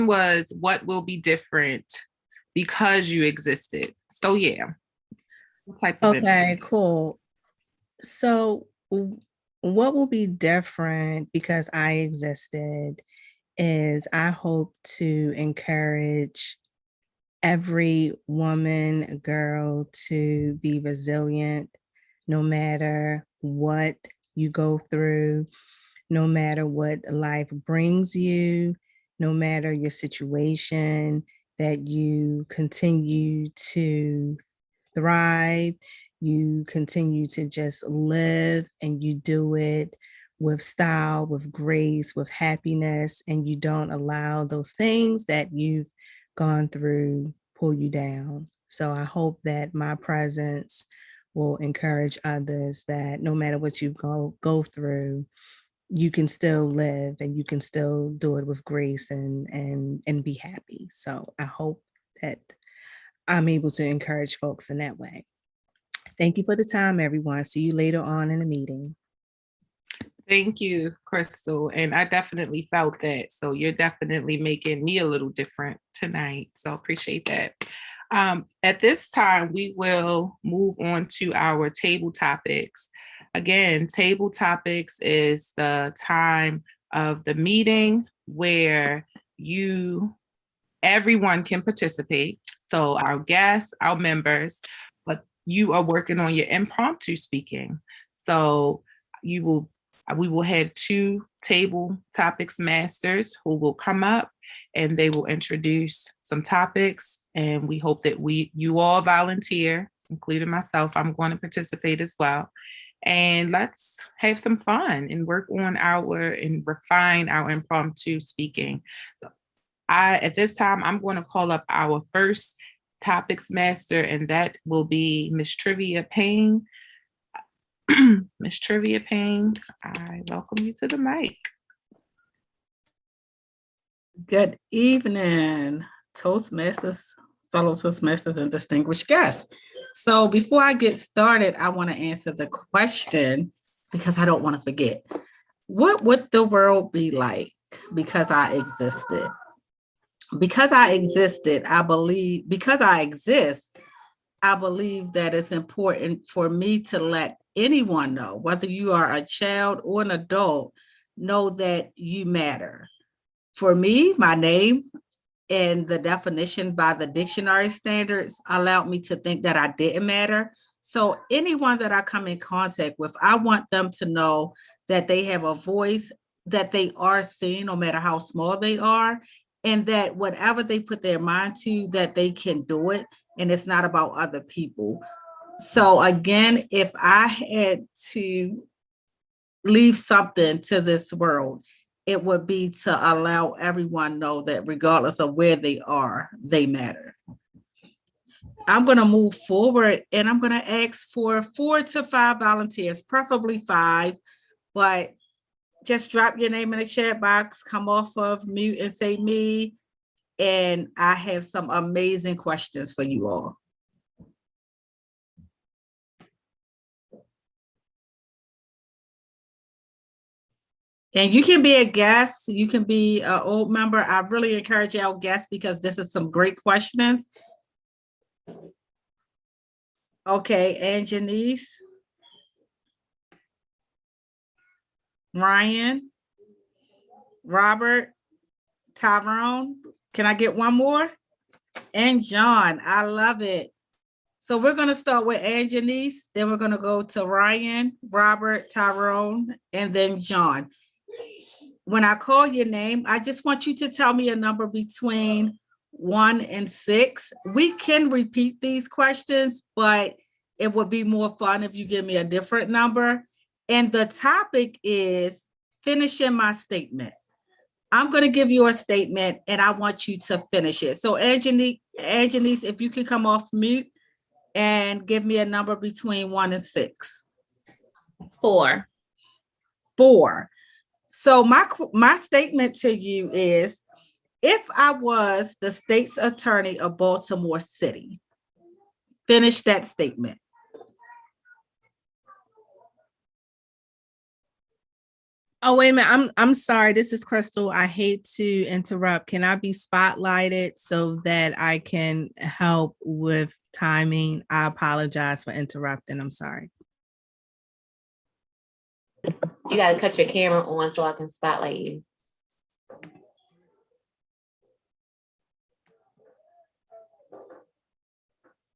was what will be different because you existed. So yeah. What type of Okay, cool. So, what will be different because I existed is I hope to encourage every woman, girl to be resilient no matter what you go through, no matter what life brings you, no matter your situation, that you continue to thrive, you continue to just live and you do it with style, with grace, with happiness, and you don't allow those things that you've gone through pull you down. So I hope that my presence will encourage others that no matter what you go through, you can still live and you can still do it with grace and be happy. So I hope that I'm able to encourage folks in that way. Thank you for the time, everyone. See you later on in the meeting. Thank you, Crystal. And I definitely felt that. So you're definitely making me a little different tonight. So appreciate that. At this time, we will move on to our table topics. Again, table topics is the time of the meeting where everyone can participate. So our guests, our members, but you are working on your impromptu speaking. So we will have two table topics masters who will come up and they will introduce some topics. And we hope that you all volunteer, including myself. I'm going to participate as well. And let's have some fun and work on and refine our impromptu speaking. So at this time, I'm going to call up our first topics master, and that will be Miss Trivia Payne. Miss Trivia Payne, I welcome you to the mic. Good evening, Toastmasters, fellow Toastmasters, and distinguished guests. So before I get started, I want to answer the question because I don't want to forget. What would the world be like because I existed? Because I exist, I believe that it's important for me to let anyone know, whether you are a child or an adult, know that you matter. For me, my name and the definition by the dictionary standards allowed me to think that I didn't matter. So anyone that I come in contact with, I want them to know that they have a voice, that they are seen no matter how small they are, and that whatever they put their mind to, that they can do it, and it's not about other people. So again, if I had to leave something to this world, it would be to allow everyone know that regardless of where they are, they matter. I'm going to move forward and I'm going to ask for 4 to 5 volunteers, preferably 5, but just drop your name in the chat box, come off of mute and say me, and I have some amazing questions for you all. And you can be a guest, you can be an old member. I really encourage y'all guests because this is some great questions. Okay, and Janice. Ryan. Robert. Tyrone. Can I get one more? And John, I love it. So we're going to start with Anjanice, then we're going to go to Ryan, Robert, Tyrone, and then John. When I call your name, I just want you to tell me a number between 1 and 6. We can repeat these questions, but it would be more fun if you give me a different number. And the topic is finishing my statement. I'm going to give you a statement and I want you to finish it. So Anjanice, if you can come off mute and give me a number between 1 and 6. 4. 4. So my statement to you is, if I was the state's attorney of Baltimore City, finish that statement. Oh, wait a minute. I'm sorry. This is Crystal. I hate to interrupt. Can I be spotlighted so that I can help with timing? I apologize for interrupting. I'm sorry. You gotta cut your camera on so I can spotlight you.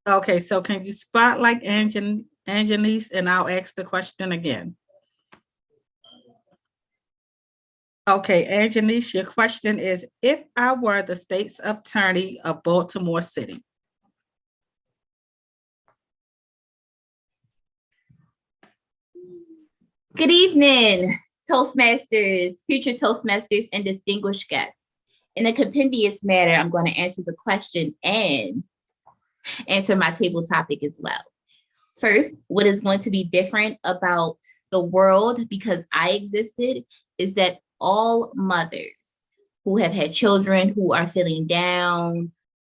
Okay, so can you spotlight Angenice, and I'll ask the question again. Okay, Angenice, your question is, if I were the state's attorney of Baltimore City. Good evening, Toastmasters, future Toastmasters, and distinguished guests. In a compendious manner, I'm going to answer the question and answer my table topic as well. First, what is going to be different about the world because I existed is that all mothers who have had children who are feeling down,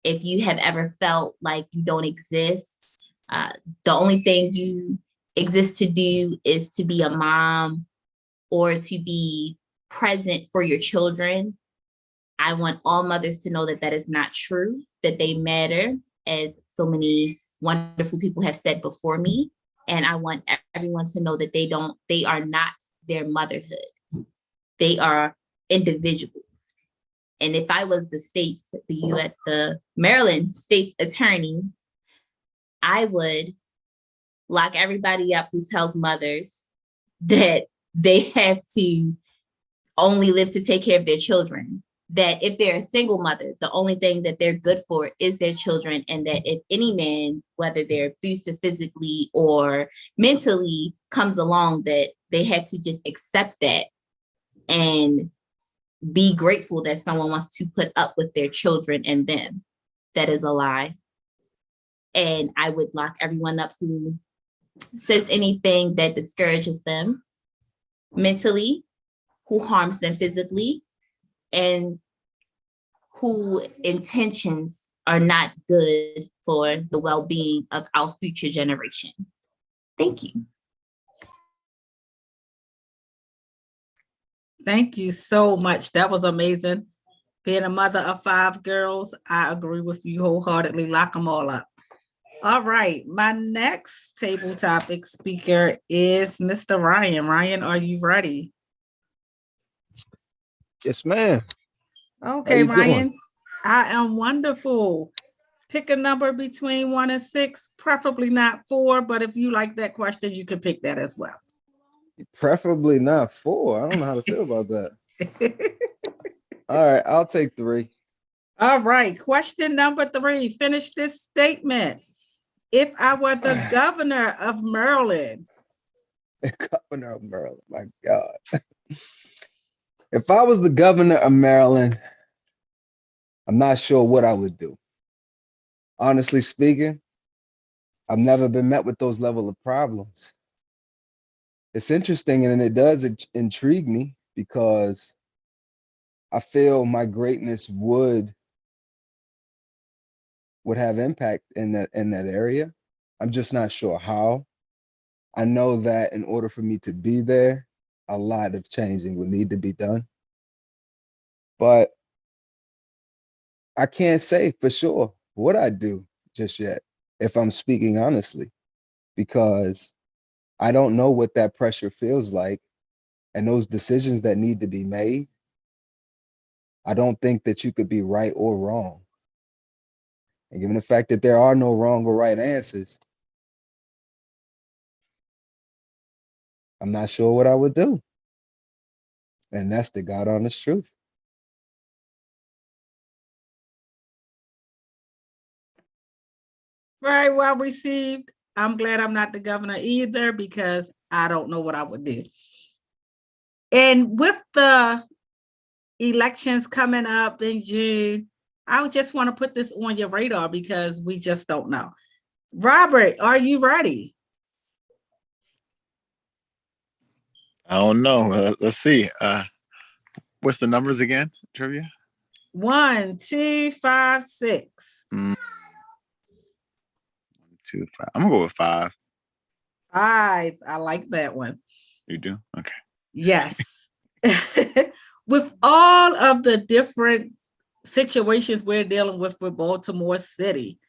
if you have ever felt like you don't exist, the only thing you exist to do is to be a mom or to be present for your children. I want all mothers to know that that is not true, that they matter, as so many wonderful people have said before me. And I want everyone to know that they are not their motherhood. They are individuals. And if I was the Maryland state's attorney, I would lock everybody up who tells mothers that they have to only live to take care of their children. That if they're a single mother, the only thing that they're good for is their children. And that if any man, whether they're abusive physically or mentally, comes along, that they have to just accept that and be grateful that someone wants to put up with their children and them. That is a lie. And I would lock everyone up who says anything that discourages them mentally, who harms them physically, and who intentions are not good for the well-being of our future generation. Thank you. Thank you so much. That was amazing. Being a mother of 5 girls, I agree with you wholeheartedly. Lock them all up. All right. My next table topic speaker is Mr. Ryan. Ryan, are you ready? Yes, ma'am. Okay, How you Ryan. doing? I am wonderful. Pick a number between 1 and 6, preferably not 4, but if you like that question, you can pick that as well. Preferably not 4. I don't know how to feel about that. All right, I'll take 3. All right. Question number 3. Finish this statement. If I were the governor of Maryland. Governor of Maryland, my God. If I was the governor of Maryland, I'm not sure what I would do. Honestly speaking, I've never been met with those level of problems. It's interesting and it does intrigue me because I feel my greatness would have impact in that area. I'm just not sure how. I know that in order for me to be there, a lot of changing would need to be done. But I can't say for sure what I do just yet, if I'm speaking honestly, because I don't know what that pressure feels like and those decisions that need to be made. I don't think that you could be right or wrong. And given the fact that there are no wrong or right answers, I'm not sure what I would do. And that's the God honest truth. Very well received. I'm glad I'm not the governor either because I don't know what I would do. And with the elections coming up in June, I just want to put this on your radar because we just don't know. Robert, are you ready? I don't know. Let's see. What's the numbers again, trivia? 1, 2, 5, 6. 1, 2, 5. I'm gonna go with 5. 5. I like that one. You do? Okay. Yes. with all of the different situations we're dealing with Baltimore City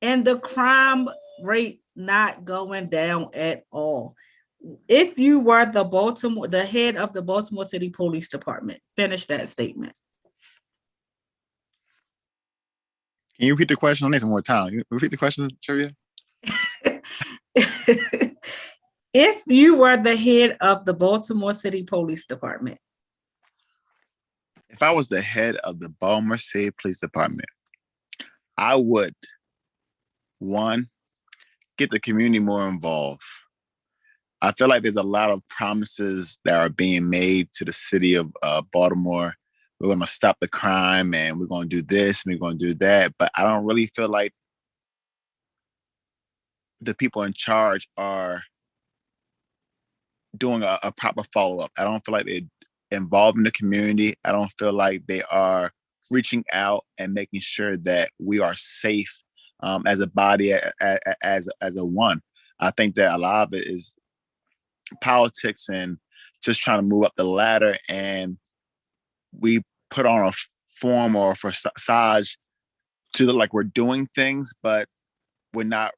and the crime rate not going down at all. If you were the head of the Baltimore City Police Department, finish that statement. Can you repeat the question? I need some more time. You repeat the question, Trivia? If you were the head of the Baltimore City Police Department. If I was the head of the Baltimore City Police Department, I would, one, get the community more involved. I feel like there's a lot of promises that are being made to the city of Baltimore. We're going to stop the crime and we're going to do this and we're going to do that. But I don't really feel like the people in charge are doing a proper follow-up. I don't feel like they're involved in the community. I don't feel like they are reaching out and making sure that we are safe as a body, as a one. I think that a lot of it is politics and just trying to move up the ladder, and we put on a form or a facade to look like we're doing things, but we're not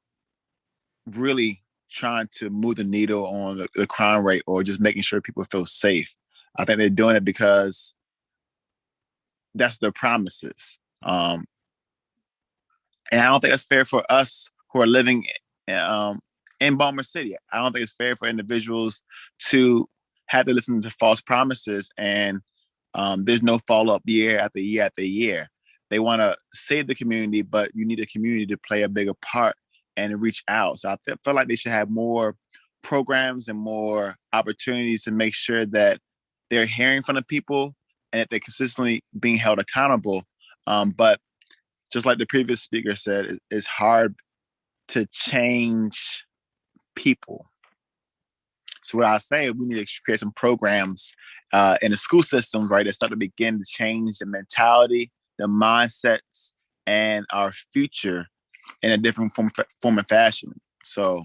really trying to move the needle on the crime rate or just making sure people feel safe. I think they're doing it because that's their promises. And I don't think that's fair for us who are living in Baltimore City. I don't think it's fair for individuals to have to listen to false promises and there's no follow-up year after year after year. They want to save the community, but you need a community to play a bigger part and reach out. So I feel like they should have more programs and more opportunities to make sure that they're hearing from the people and that they're consistently being held accountable. But just like the previous speaker said, it's hard to change people. So what I say, we need to create some programs in the school systems, right, that start to begin to change the mentality, the mindsets, and our future in a different form and fashion. So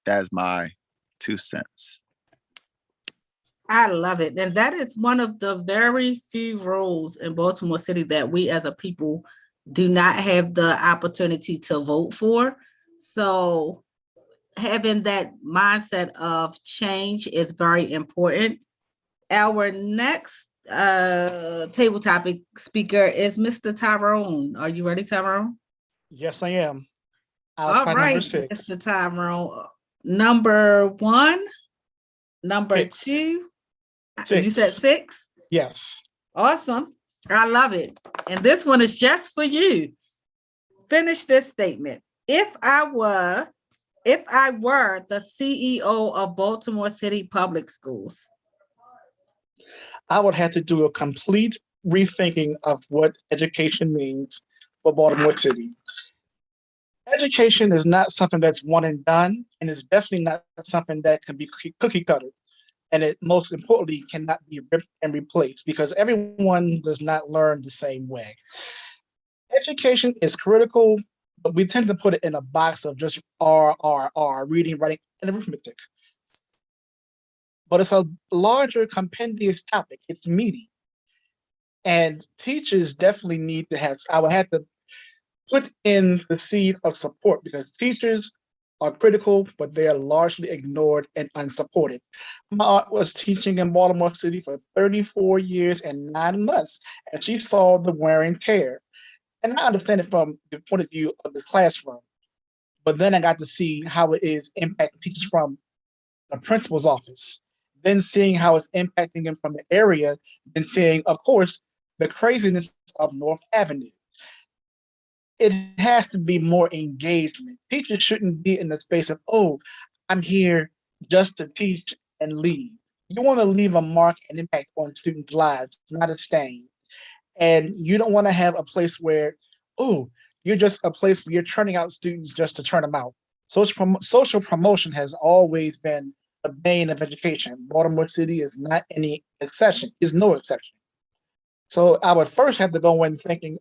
that's my 2 cents. I love it. And that is one of the very few roles in Baltimore City that we as a people do not have the opportunity to vote for. So having that mindset of change is very important. Our next table topic speaker is Mr. Tyrone. Are you ready, Tyrone? Yes, I am. All right, Mr. Tyrone. Number 1, number 6. 2. 6. You said 6? Yes. Awesome. I love it. And this one is just for you. Finish this statement. If I were the CEO of Baltimore City Public Schools, I would have to do a complete rethinking of what education means for Baltimore City. Education is not something that's one and done, and it's definitely not something that can be cookie cutter. And it most importantly cannot be ripped and replaced because everyone does not learn the same way. Education is critical, but we tend to put it in a box of just R, reading, writing, and arithmetic. But it's a larger compendious topic. It's meaty. And teachers definitely need to have, I would have to put in the seeds of support because teachers are critical, but they are largely ignored and unsupported. My aunt was teaching in Baltimore City for 34 years and 9 months, and she saw the wear and tear. And I understand it from the point of view of the classroom, but then I got to see how it is impacting teachers from the principal's office, then seeing how it's impacting them from the area, then seeing, of course, the craziness of North Avenue. It has to be more engagement. Teachers shouldn't be in the space of, oh, I'm here just to teach and leave. You want to leave a mark and impact on students' lives, not a stain. And you don't want to have a place where, oh, you're just a place where you're turning out students just to turn them out. Social promotion has always been the bane of education. Baltimore City is not any exception, is no exception. So I would first have to go in thinking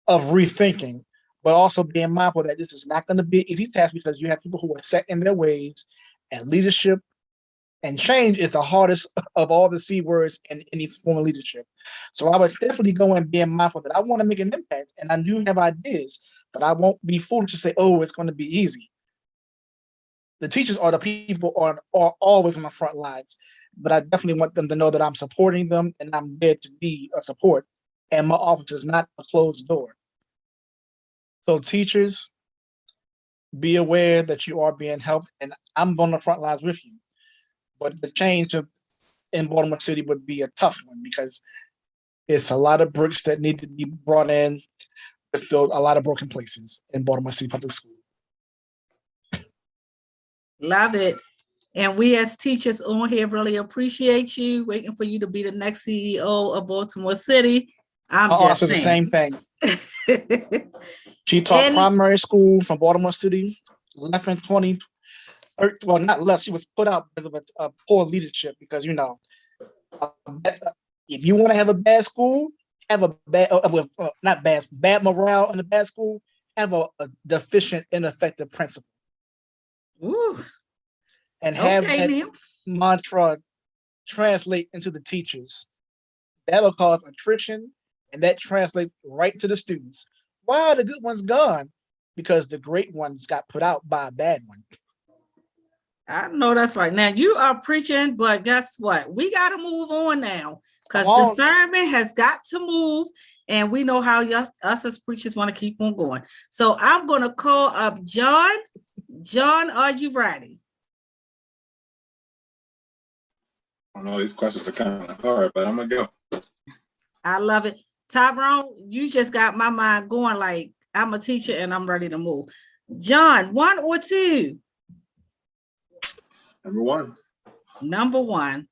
of rethinking, but also being mindful that this is not going to be an easy task because you have people who are set in their ways, and leadership And change is the hardest of all the C words in any form of leadership. So I would definitely go in being mindful that I want to make an impact and I do have ideas, but I won't be foolish to say, oh, it's going to be easy. The teachers are the people are always on the front lines, but I definitely want them to know that I'm supporting them and I'm there to be a support. And my office is not a closed door. So teachers, be aware that you are being helped, and I'm on the front lines with you. But the change in Baltimore City would be a tough one because it's a lot of bricks that need to be brought in to fill a lot of broken places in Baltimore City Public Schools. Love it. And we as teachers on here really appreciate you, waiting for you to be the next CEO of Baltimore City. I'm just the same thing. saying. She taught And- primary school from Baltimore City, left in 20, well, not left, she was put out because of a poor leadership because, you know, if you want to have a bad school, have a bad, not bad, bad morale in a bad school, have a deficient, ineffective principal. Ooh, And have okay, that now. mantra translate into the teachers. That'll cause attrition, and that translates right to the students. Why are the good ones gone? Because the great ones got put out by a bad one. I know that's right. Now you are preaching, but guess what? We got to move on now because Come on. discernment has got to move, and we know how us as preachers want to keep on going. So I'm going to call up John. John, are you ready? I know these questions are kind of hard, but I'm gonna go. I love it. Tyrone, you just got my mind going like I'm a teacher and I'm ready to move. John, 1 or 2? Number 1. Number 1.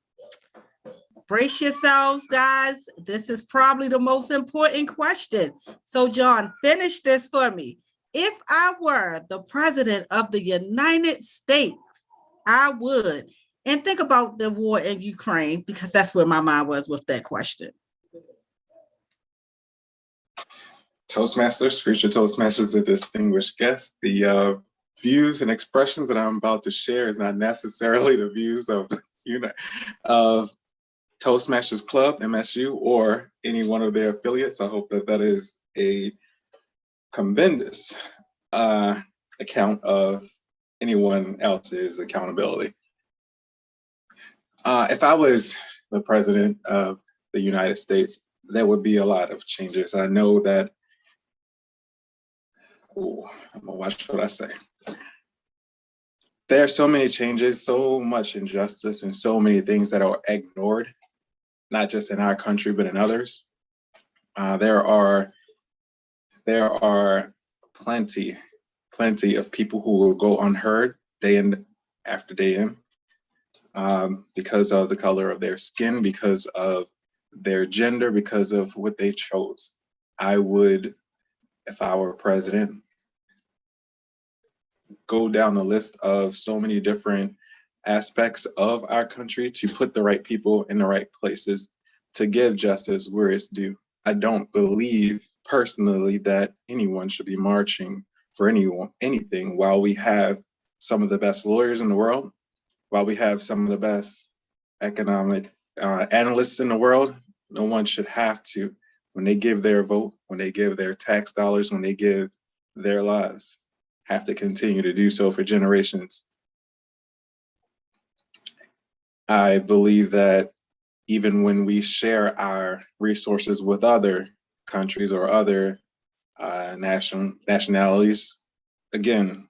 Brace yourselves, guys. This is probably the most important question. So, John, finish this for me. If I were the president of the United States, I would. And think about the war in Ukraine, because that's where my mind was with that question. Toastmasters, future Toastmasters, a distinguished guest. The views and expressions that I'm about to share is not necessarily the views of Toastmasters Club, MSU, or any one of their affiliates. I hope that that is a tremendous account of anyone else's accountability. If I was the president of the United States, there would be a lot of changes. I know that, I'm gonna watch what I say. There are so many changes, so much injustice, and so many things that are ignored, not just in our country, but in others. There are plenty of people who will go unheard day in after day in because of the color of their skin, because of their gender, because of what they chose. I would, if I were president, go down the list of so many different aspects of our country to put the right people in the right places, to give justice where it's due. I don't believe personally that anyone should be marching for anything while we have some of the best lawyers in the world, while we have some of the best economic analysts in the world. No one should have to, when they give their vote, when they give their tax dollars, when they give their lives, have to continue to do so for generations. I believe that even when we share our resources with other countries or other nationalities, again,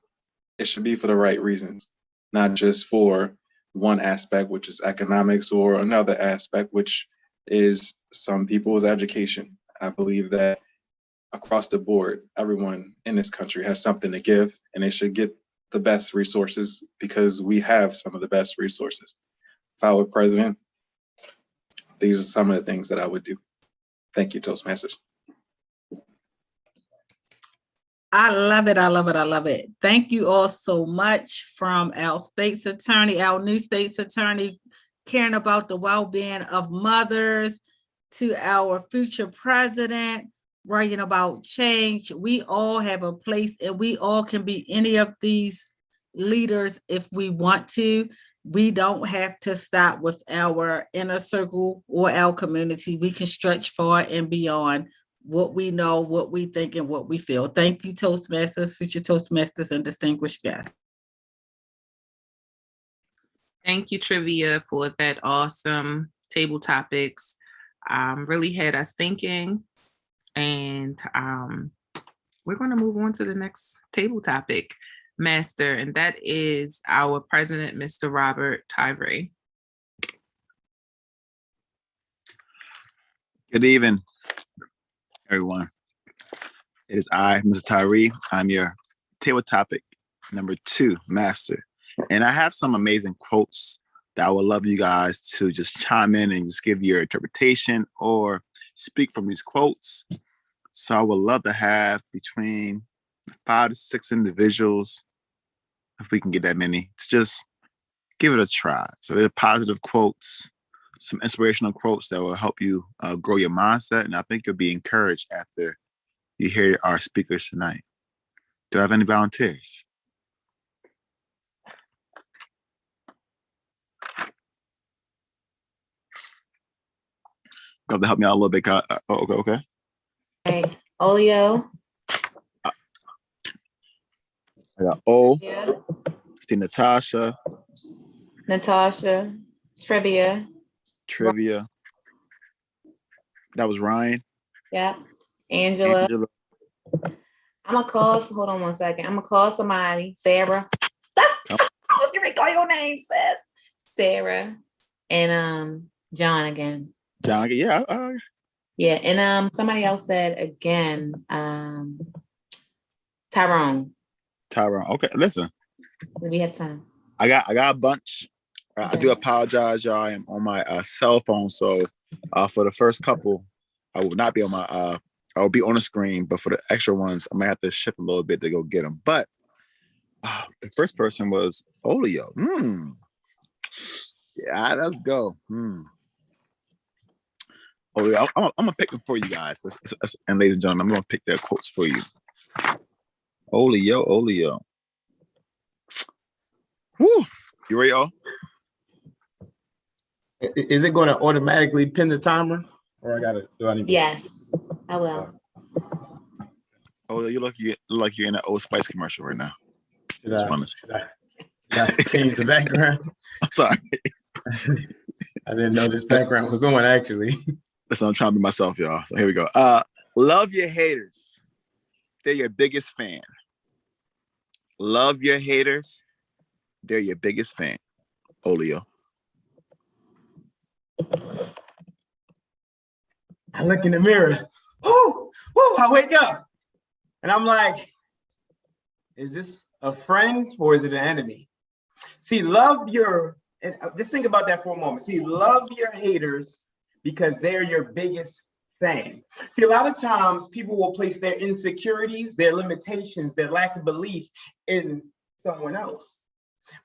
it should be for the right reasons, not just for one aspect, which is economics, or another aspect, which is some people's education. I believe that across the board, everyone in this country has something to give, and they should get the best resources because we have some of the best resources. If I were president, these are some of the things that I would do. Thank you, Toastmasters. I love it. I love it. I love it. Thank you all so much, from our state's attorney, our new state's attorney, caring about the well-being of mothers, to our future president, writing about change. We all have a place, and we all can be any of these leaders if we want to. we don't have to stop with our inner circle or our community. We can stretch far and beyond what we know, what we think, and what we feel. Thank you, Toastmasters, future Toastmasters, and distinguished guests. Thank you, Trivia, for that awesome table topics. Really had us thinking. And we're going to move on to the next table topic, Master, and that is our president, Mr. Robert Tyree. Good evening, everyone. It is I, Mr. Tyree. I'm your table topic number 2, Master. And I have some amazing quotes that I would love you guys to just chime in and just give your interpretation or speak from these quotes. So I would love to have between 5 to 6 individuals, if we can get that many, to just give it a try. So they're positive quotes, some inspirational quotes that will help you grow your mindset. And I think you'll be encouraged after you hear our speakers tonight. Do I have any volunteers? Got to help me out a little bit. Okay. Okay. Olio. I got O. Yeah. See Natasha. Natasha. Trivia. That was Ryan. Yeah. Angela. Angela. I'm gonna call. Hold on one second. I'm gonna call somebody. Sarah. I was gonna call your name, sis. Sarah. And John again. John. Yeah. Yeah. And somebody else said again. Tyrone. Okay. Listen. We have time. I got a bunch. I do apologize, y'all. I am on my cell phone, so for the first couple, I will not be on my. I will be on the screen, but for the extra ones, I might have to shift a little bit to go get them. But the first person was Olio. Yeah, let's go. Olio, I'm gonna pick them for you guys, and ladies and gentlemen, I'm gonna pick their quotes for you. Olio. Woo! You ready, all? Is it going to automatically pin the timer, or do I need to? Yes, I will. Oh, you look like you're in an Old Spice commercial right now. Should I change the background? I'm sorry. I didn't know this background was on, actually. Listen, I'm trying to be myself, y'all. So here we go. Love your haters. They're your biggest fan. Love your haters. They're your biggest fan. Olio. I look in the mirror. I wake up. And I'm like, is this a friend or is it an enemy? See, and just think about that for a moment. See, love your haters because they're your biggest fan. See, a lot of times people will place their insecurities, their limitations, their lack of belief in someone else.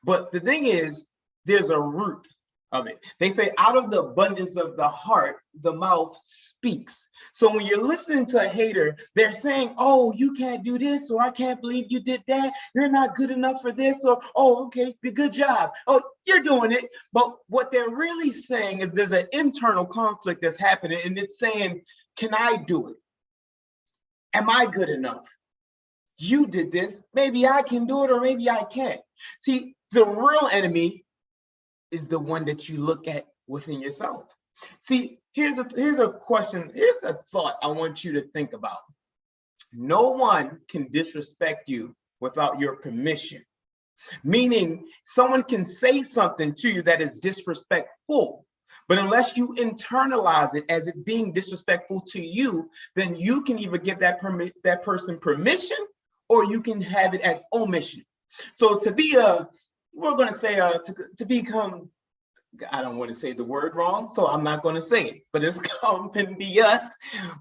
But the thing is, there's a root of it. They say out of the abundance of the heart, the mouth speaks. So when you're listening to a hater, they're saying, oh, you can't do this, or I can't believe you did that. You're not good enough for this, or, oh, okay, good job. Oh, you're doing it. But what they're really saying is there's an internal conflict that's happening, and it's saying, can I do it? Am I good enough? You did this, maybe I can do it, or maybe I can't. See, the real enemy is the one that you look at within yourself. See, here's a question, here's a thought I want you to think about. No one can disrespect you without your permission. Meaning someone can say something to you that is disrespectful, but unless you internalize it as it being disrespectful to you, then you can either give that person permission, or you can have it as omission. So to be we're going to say to become, I don't want to say the word wrong, so I'm not going to say it, but it's can be us.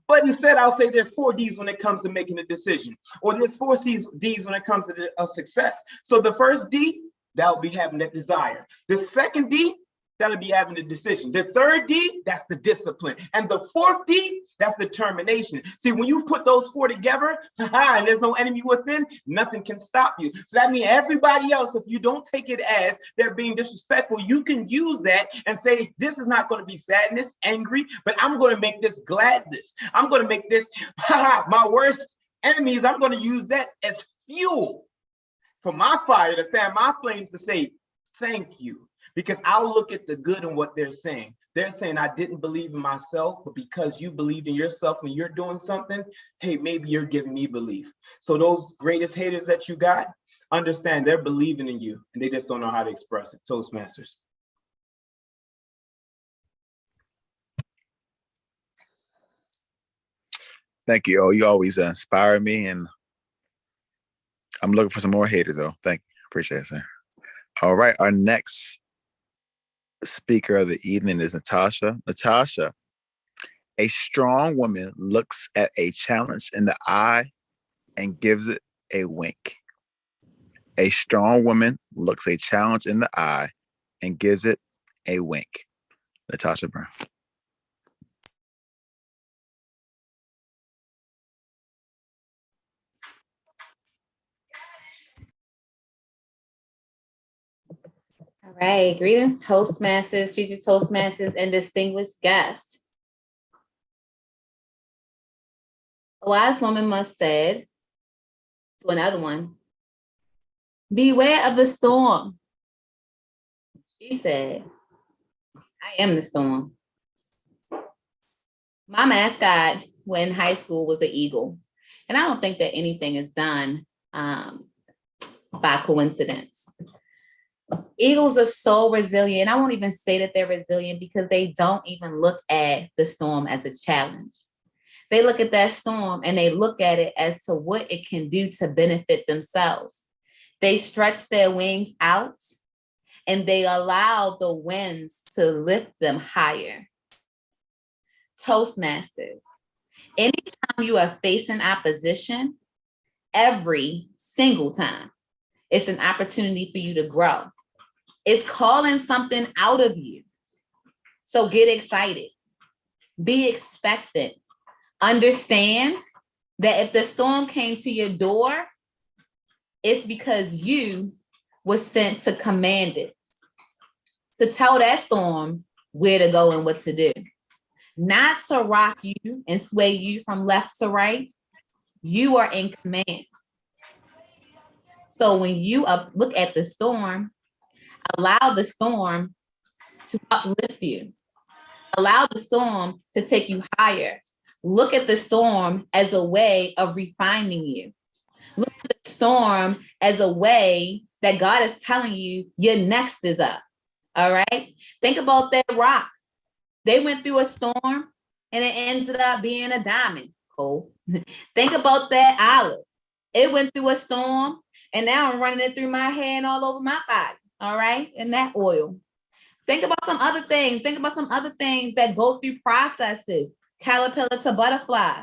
But instead, I'll say there's 4 Ds when it comes to making a decision, or there's 4 Ds when it comes to a success. So the first D, that'll be having that desire. The second D that'll be having the decision. The third D, that's the discipline. And the fourth D, that's determination. See, when you put those four together, and there's no enemy within, nothing can stop you. So that means everybody else, if you don't take it as they're being disrespectful, you can use that and say, this is not going to be sadness, angry, but I'm going to make this gladness. I'm going to make this, my worst enemies, I'm going to use that as fuel for my fire to fan my flames to say, thank you. Because I'll look at the good in what they're saying. They're saying, I didn't believe in myself, but because you believed in yourself when you're doing something, hey, maybe you're giving me belief. So those greatest haters that you got, understand they're believing in you and they just don't know how to express it. Toastmasters. Thank you. Oh, you always inspire me, and I'm looking for some more haters, though. Thank you. Appreciate it, sir. All right. Our next speaker of the evening is Natasha. Natasha, a strong woman looks at a challenge in the eye and gives it a wink. A strong woman looks a challenge in the eye and gives it a wink. Natasha Brown. All right, greetings, Toastmasters, future Toastmasters, and distinguished guests. A wise woman once said to another one, beware of the storm. She said, I am the storm. My mascot when high school was the eagle. And I don't think that anything is done by coincidence. Eagles are so resilient. I won't even say that they're resilient because they don't even look at the storm as a challenge. They look at that storm and they look at it as to what it can do to benefit themselves. They stretch their wings out and they allow the winds to lift them higher. Toastmasters, anytime you are facing opposition, every single time, it's an opportunity for you to grow. It's calling something out of you. So get excited. Be expectant. Understand that if the storm came to your door, it's because you were sent to command it, to tell that storm where to go and what to do. Not to rock you and sway you from left to right. You are in command. So when you look at the storm, allow the storm to uplift you. Allow the storm to take you higher. Look at the storm as a way of refining you. Look at the storm as a way that God is telling you your next is up. All right? Think about that rock. They went through a storm and it ended up being a diamond. Cool. Think about that olive. It went through a storm and now I'm running it through my hair and all over my body. All right. And that oil. Think about some other things. Think about some other things that go through processes, caterpillar to butterfly.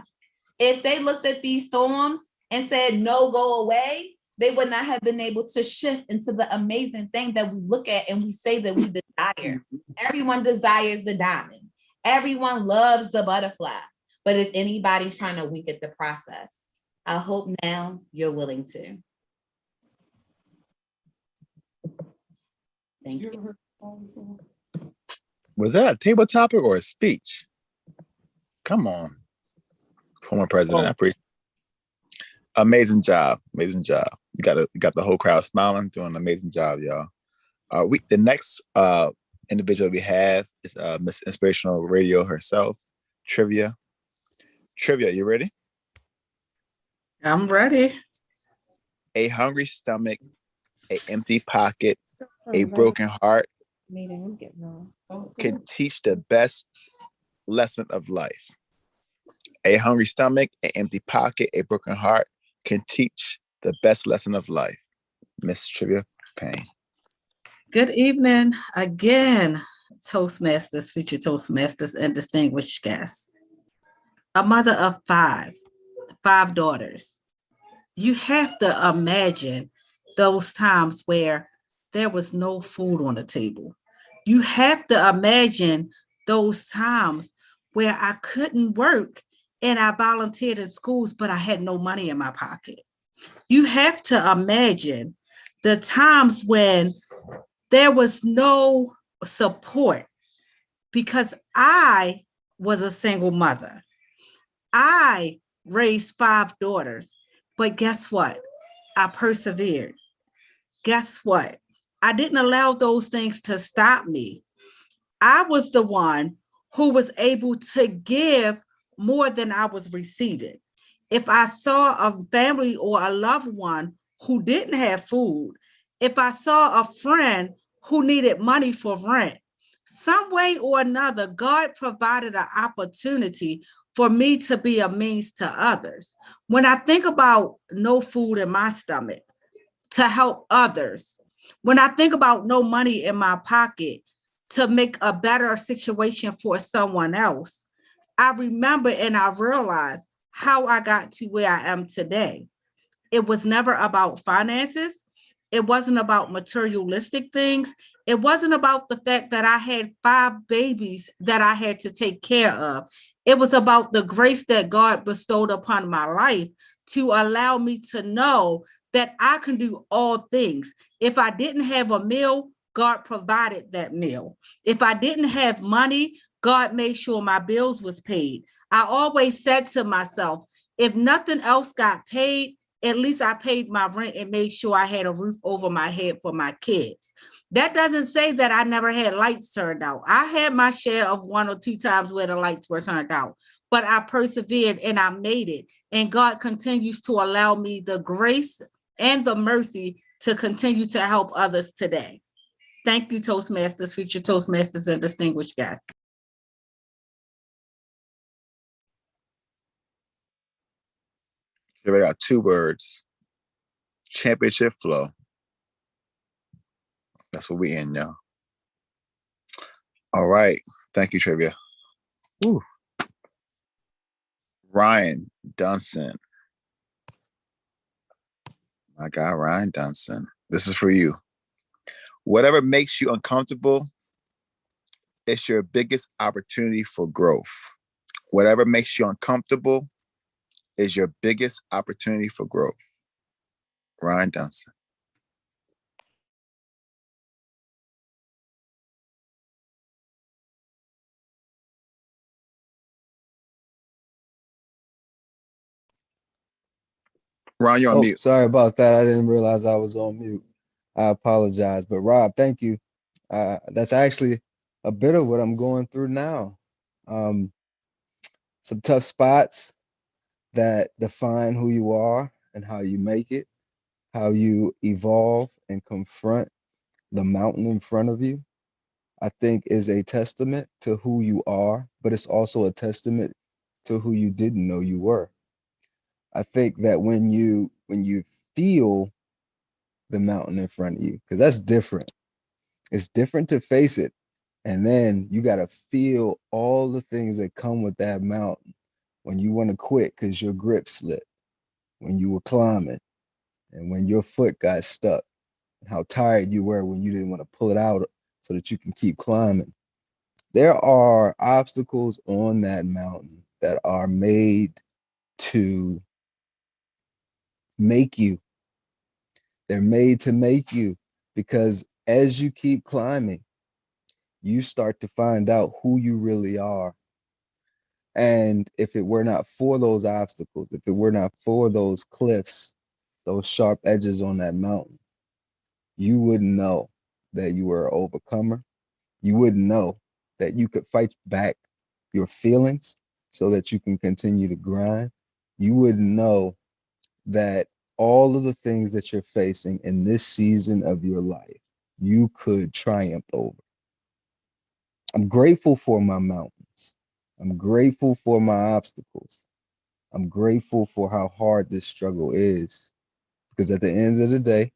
If they looked at these storms and said, no, go away, they would not have been able to shift into the amazing thing that we look at and we say that we desire. Everyone desires the diamond. Everyone loves the butterfly. But is anybody trying to wink at the process? I hope now you're willing to. Thank you. Was that a table topic or a speech? Come on. Former president. I appreciate it. Amazing job. Amazing job. You got the whole crowd smiling, doing an amazing job, y'all. The next individual we have is Miss Inspirational Radio herself, Trivia. Trivia, you ready? I'm ready. A hungry stomach, an empty pocket, a broken heart can teach the best lesson of life. A hungry stomach, an empty pocket, a broken heart can teach the best lesson of life. Miss Trivia Payne. Good evening again, Toastmasters, future Toastmasters, and distinguished guests. A mother of five daughters. You have to imagine those times where there was no food on the table. You have to imagine those times where I couldn't work and I volunteered in schools, but I had no money in my pocket. You have to imagine the times when there was no support because I was a single mother. I raised 5 daughters, but guess what? I persevered. Guess what? I didn't allow those things to stop me. I was the one who was able to give more than I was receiving. If I saw a family or a loved one who didn't have food, if I saw a friend who needed money for rent, some way or another, God provided an opportunity for me to be a means to others. When I think about no food in my stomach to help others, when I think about no money in my pocket to make a better situation for someone else, I remember and I realized how I got to where I am today. It was never about finances. It wasn't about materialistic things. It wasn't about the fact that I had 5 babies that I had to take care of. It was about the grace that God bestowed upon my life to allow me to know that I can do all things. If I didn't have a meal, God provided that meal. If I didn't have money, God made sure my bills was paid. I always said to myself, if nothing else got paid, at least I paid my rent and made sure I had a roof over my head for my kids. That doesn't say that I never had lights turned out. I had my share of 1 or 2 times where the lights were turned out, but I persevered and I made it. And God continues to allow me the grace and the mercy to continue to help others today. Thank you, Toastmasters, future Toastmasters, and distinguished guests. Here we got 2 words. Championship flow. That's what we in, y'all. All right. Thank you, Trivia. Ooh. Ryan Dunson. My guy, Ryan Dunson. This is for you. Whatever makes you uncomfortable, it's your biggest opportunity for growth. Whatever makes you uncomfortable is your biggest opportunity for growth. Ryan Dunson. Ron, you're on mute. Sorry about that. I didn't realize I was on mute. I apologize. But Rob, thank you. That's actually a bit of what I'm going through now. Some tough spots that define who you are and how you make it, how you evolve and confront the mountain in front of you, I think is a testament to who you are, but it's also a testament to who you didn't know you were. I think that when you feel the mountain in front of you, because that's different. It's different to face it. And then you got to feel all the things that come with that mountain when you want to quit because your grip slipped, when you were climbing, and when your foot got stuck, and how tired you were when you didn't want to pull it out so that you can keep climbing. There are obstacles on that mountain that are made to make you. They're made to make you, because as you keep climbing, you start to find out who you really are. And if it were not for those obstacles, if it were not for those cliffs, those sharp edges on that mountain, you wouldn't know that you were an overcomer. You wouldn't know that you could fight back your feelings so that you can continue to grind. You wouldn't know that all of the things that you're facing in this season of your life, you could triumph over. I'm grateful for my mountains. I'm grateful for my obstacles. I'm grateful for how hard this struggle is, because at the end of the day,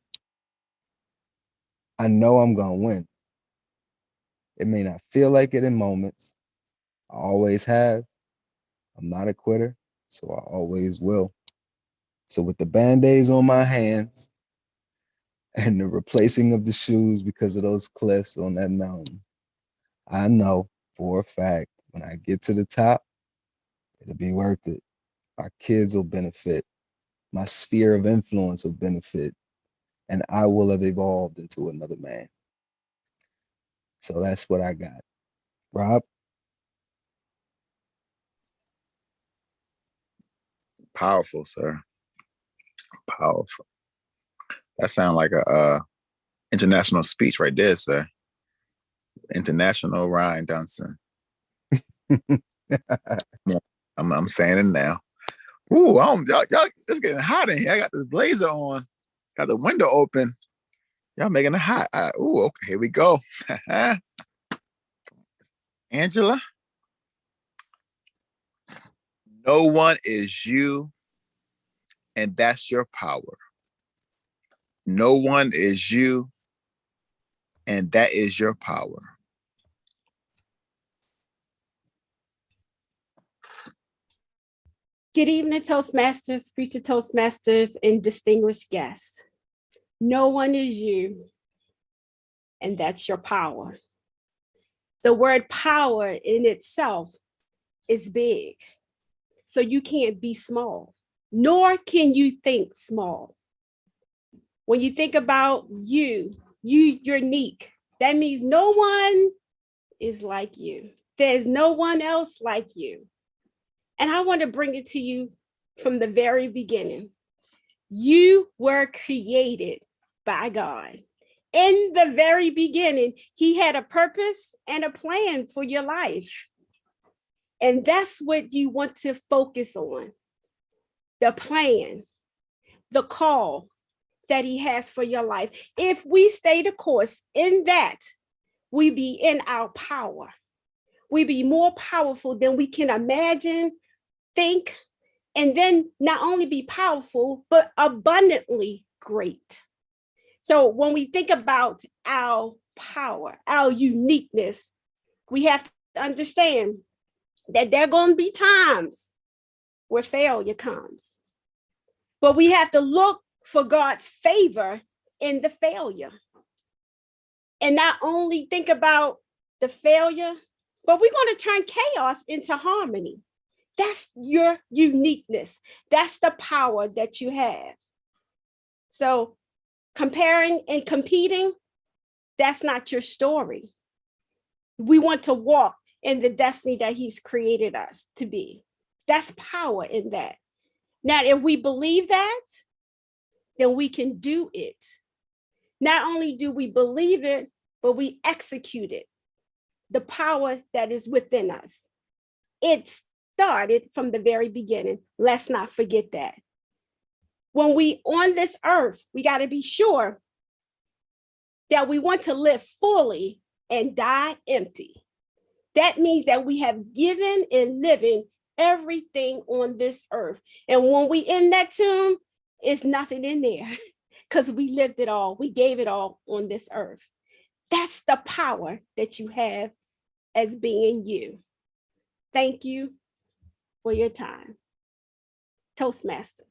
I know I'm going to win. It may not feel like it in moments. I always have. I'm not a quitter, so I always will. So with the band-aids on my hands and the replacing of the shoes because of those cliffs on that mountain, I know for a fact when I get to the top, it'll be worth it. My kids will benefit. My sphere of influence will benefit. And I will have evolved into another man. So that's what I got. Rob? Powerful, sir. Powerful. That sounds like a international speech right there, sir. International Ryan Dunson. I'm saying it now. Ooh, y'all, it's getting hot in here. I got this blazer on, got the window open. Y'all making it hot. Ooh, okay, here we go. Angela, no one is you, and that's your power. No one is you, and that is your power. Good evening, Toastmasters, future Toastmasters, and distinguished guests. No one is you, and that's your power. The word power in itself is big, so you can't be small, nor can you think small. When you think about you're unique. That means no one is like you. There's no one else like you. And I want to bring it to you from the very beginning. You were created by God. In the very beginning, He had a purpose and a plan for your life. And that's what you want to focus on. The plan, the call that He has for your life. If we stay the course in that, we be in our power. We be more powerful than we can imagine, think, and then not only be powerful, but abundantly great. So when we think about our power, our uniqueness, we have to understand that there are going to be times where failure comes. But we have to look for God's favor in the failure. And not only think about the failure, but we're going to turn chaos into harmony. That's your uniqueness. That's the power that you have. So comparing and competing, that's not your story. We want to walk in the destiny that He's created us to be. That's power in that. Now, if we believe that, then we can do it. Not only do we believe it, but we execute it. The power that is within us. It started from the very beginning. Let's not forget that. When we on this earth, we got to be sure that we want to live fully and die empty. That means that we have given and living everything on this earth. And when we in that tomb, it's nothing in there because we lived it all. We gave it all on this earth. That's the power that you have as being you. Thank you for your time. Toastmaster.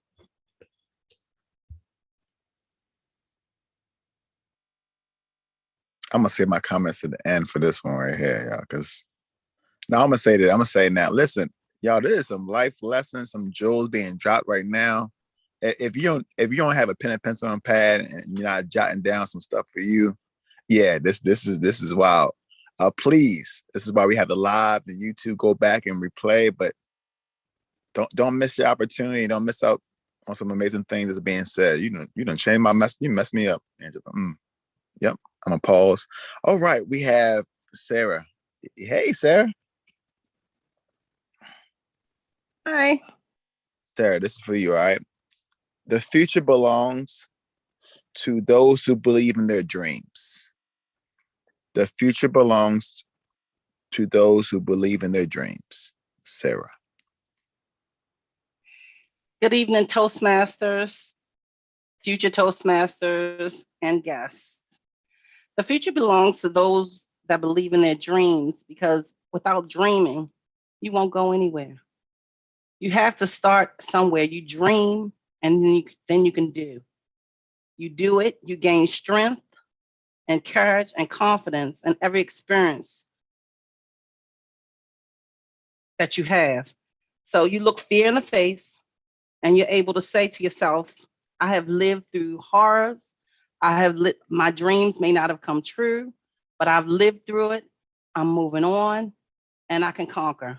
I'm gonna save my comments to the end for this one right here, y'all. Because now I'm gonna say that. I'm gonna say now. Listen, y'all, there is some life lessons, some jewels being dropped right now. If you don't have a pen and pencil and pad and you're not jotting down some stuff for you, yeah, this is wild. Please, this is why we have the live and YouTube. Go back and replay, but don't miss your opportunity. Don't miss out on some amazing things that's being said. You done change my mess. You messed me up, Angela. Yep. I'm gonna pause. All right, we have Sarah. Hey, Sarah. Hi. Sarah, this is for you, all right? The future belongs to those who believe in their dreams. The future belongs to those who believe in their dreams. Sarah. Good evening, Toastmasters, future Toastmasters, and guests. The future belongs to those that believe in their dreams, because without dreaming, you won't go anywhere. You have to start somewhere. You dream, and then you can do. You do it, you gain strength and courage and confidence in every experience that you have. So you look fear in the face and you're able to say to yourself, I have lived through horrors. My dreams may not have come true, but I've lived through it. I'm moving on and I can conquer.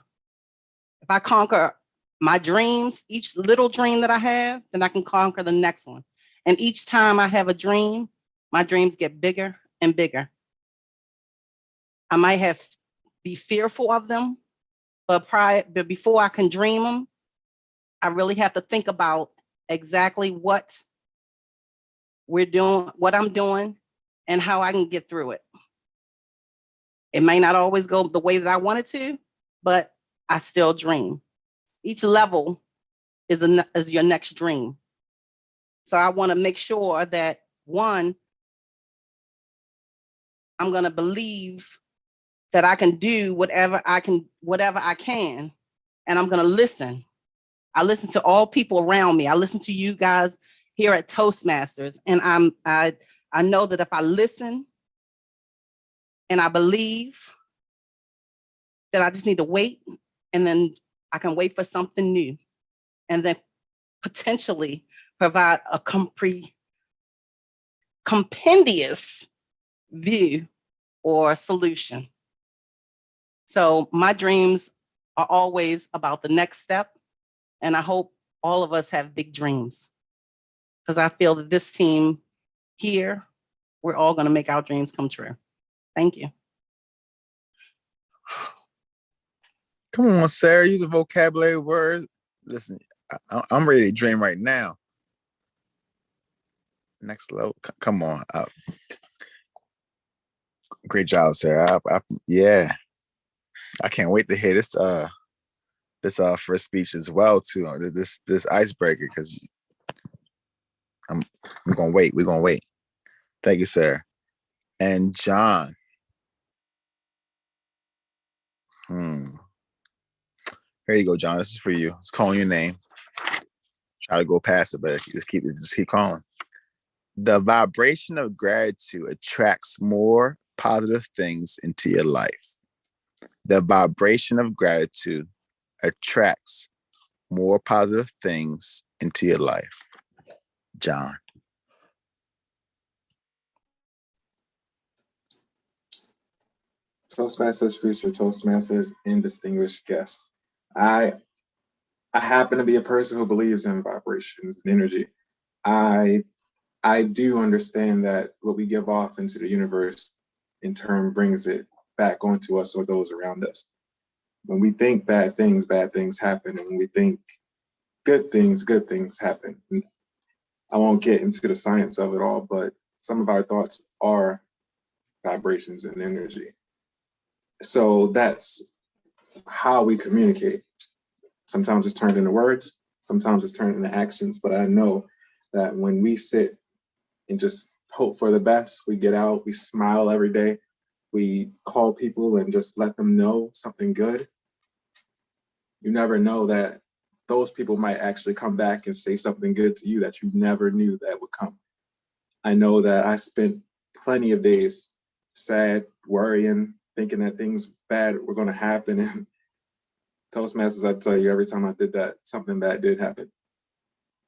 If I conquer my dreams, each little dream that I have, then I can conquer the next one. And each time I have a dream, my dreams get bigger and bigger. I might be fearful of them, but before I can dream them, I really have to think about exactly what we're doing, what I'm doing, and how I can get through it. It may not always go the way that I want it to, but I still dream. Each level is your next dream. So I want to make sure that, one, I'm going to believe that I can do whatever I can, and I'm going to listen. I listen to all people around me. I listen to you guys here at Toastmasters, and I know that if I listen and I believe, that I just need to wait, and then I can wait for something new, and then potentially provide a compendious view or solution. So my dreams are always about the next step, and I hope all of us have big dreams, because I feel that this team here, we're all going to make our dreams come true. Thank you. Come on, Sarah, use a vocabulary word. Listen, I'm ready to dream right now. Next level, come on. Great job, Sarah. Yeah, I can't wait to hear this first speech as well too. This icebreaker, because we're gonna wait. We're gonna wait. Thank you, Sarah. And John. Here you go, John. This is for you. It's calling your name. Try to go past it, but just keep calling. The vibration of gratitude attracts more positive things into your life. The vibration of gratitude attracts more positive things into your life. John. Toastmasters, future Toastmasters, and distinguished guests. I happen to be a person who believes in vibrations and energy. I do understand that what we give off into the universe in turn brings it back onto us or those around us. When we think bad things happen. And when we think good things happen. And I won't get into the science of it all, but some of our thoughts are vibrations and energy. So that's how we communicate. Sometimes it's turned into words, sometimes it's turned into actions, but I know that when we sit and just hope for the best, we get out, we smile every day, we call people and just let them know something good. You never know that those people might actually come back and say something good to you that you never knew that would come. I know that I spent plenty of days sad, worrying, thinking that things bad were going to happen. And Toastmasters, I tell you, every time I did that, something bad did happen.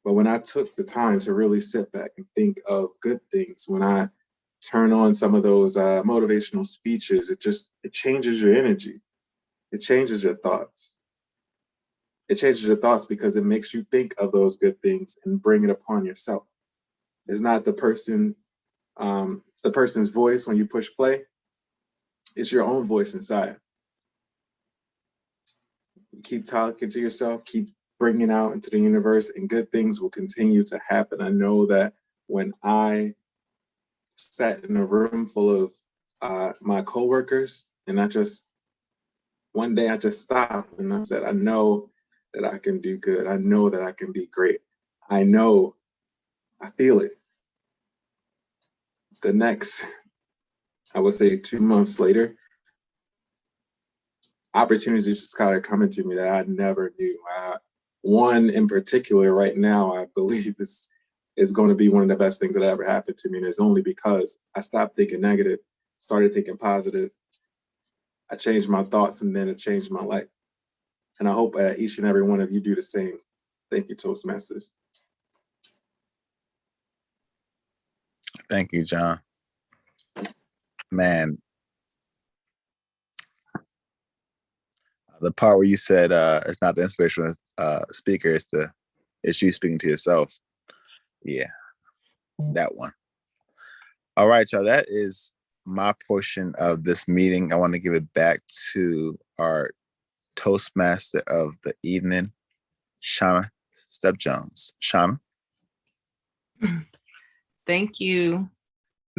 But when I took the time to really sit back and think of good things, when I turn on some of those motivational speeches, it changes your energy. It changes your thoughts. It changes your thoughts because it makes you think of those good things and bring it upon yourself. It's not the person's voice when you push play. It's your own voice inside. You keep talking to yourself, keep bringing out into the universe, and good things will continue to happen. I know that when I sat in a room full of my coworkers, and one day I just stopped and I said, I know that I can do good. I know that I can be great. I feel it. The next, I would say 2 months later, opportunities just started coming to me that I never knew. One in particular right now, I believe is going to be one of the best things that ever happened to me. And it's only because I stopped thinking negative, started thinking positive. I changed my thoughts, and then it changed my life. And I hope each and every one of you do the same. Thank you, Toastmasters. Thank you, John. Man, the part where you said it's not the inspirational speaker, it's you speaking to yourself. Yeah, that one. All right, y'all. That is my portion of this meeting. I want to give it back to our Toastmaster of the evening, Shauna Step-Jones. Shauna. Thank you,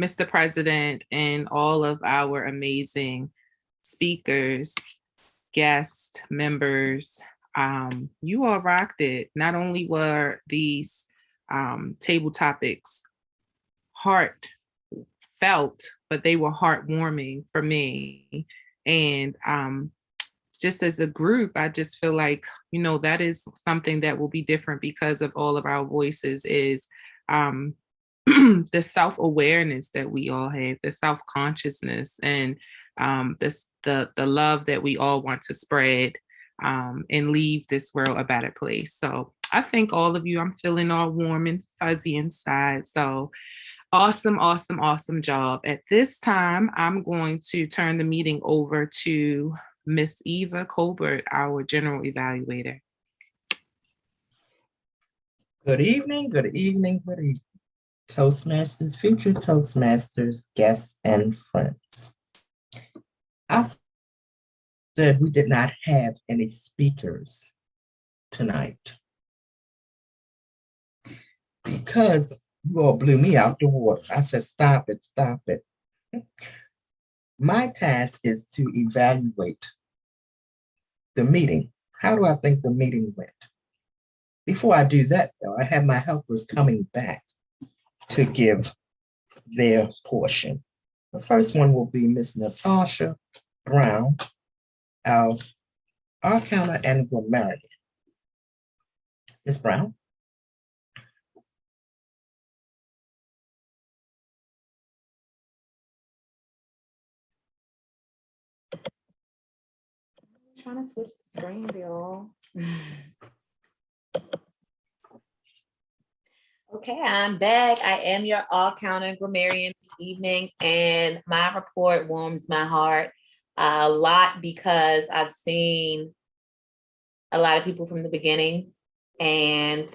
Mr. President, and all of our amazing speakers, guests, members. You all rocked it. Not only were these table topics heartfelt, but they were heartwarming for me. And just as a group, I just feel like, you know, that is something that will be different because of all of our voices is the self-awareness that we all have, the self-consciousness, and the love that we all want to spread and leave this world a better place. So I thank all of you. I'm feeling all warm and fuzzy inside. So awesome, awesome, awesome job. At this time, I'm going to turn the meeting over to Miss Eva Colbert, our general evaluator. Good evening, good evening, good evening. Toastmasters, future Toastmasters, guests, and friends. I said we did not have any speakers tonight because you all blew me out the water. I said, stop it, stop it. My task is to evaluate the meeting. How do I think the meeting went? Before I do that, though, I have my helpers coming back to give their portion. The first one will be Miss Natasha Brown, our Arcana and Grammarian. Ms. Brown. Trying to switch the screens, y'all. Okay, I'm back. I am your all-counter grammarian this evening, and my report warms my heart a lot because I've seen a lot of people from the beginning, and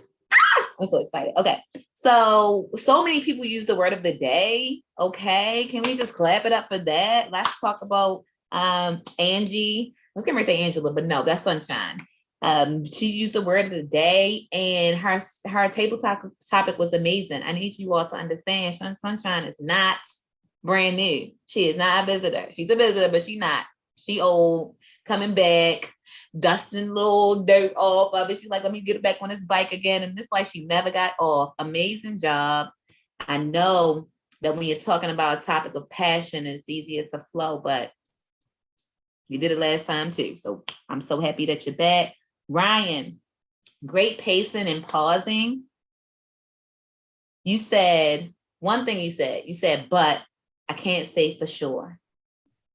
I'm so excited. Okay, so many people use the word of the day. Okay, can we just clap it up for that? Let's talk about Angie. I was going to say Angela, but no, that's Sunshine. She used the word of the day, and her table topic was amazing. I need you all to understand, Sunshine is not brand new. She is not a visitor. She's a visitor, but she's not. She old, coming back, dusting little dirt off of it. She's like, let me get it back on this bike again. And it's like she never got off. Amazing job. I know that when you're talking about a topic of passion, it's easier to flow, but you did it last time too. So I'm so happy that you're back. Ryan, great pacing and pausing. You said, one thing you said, but I can't say for sure.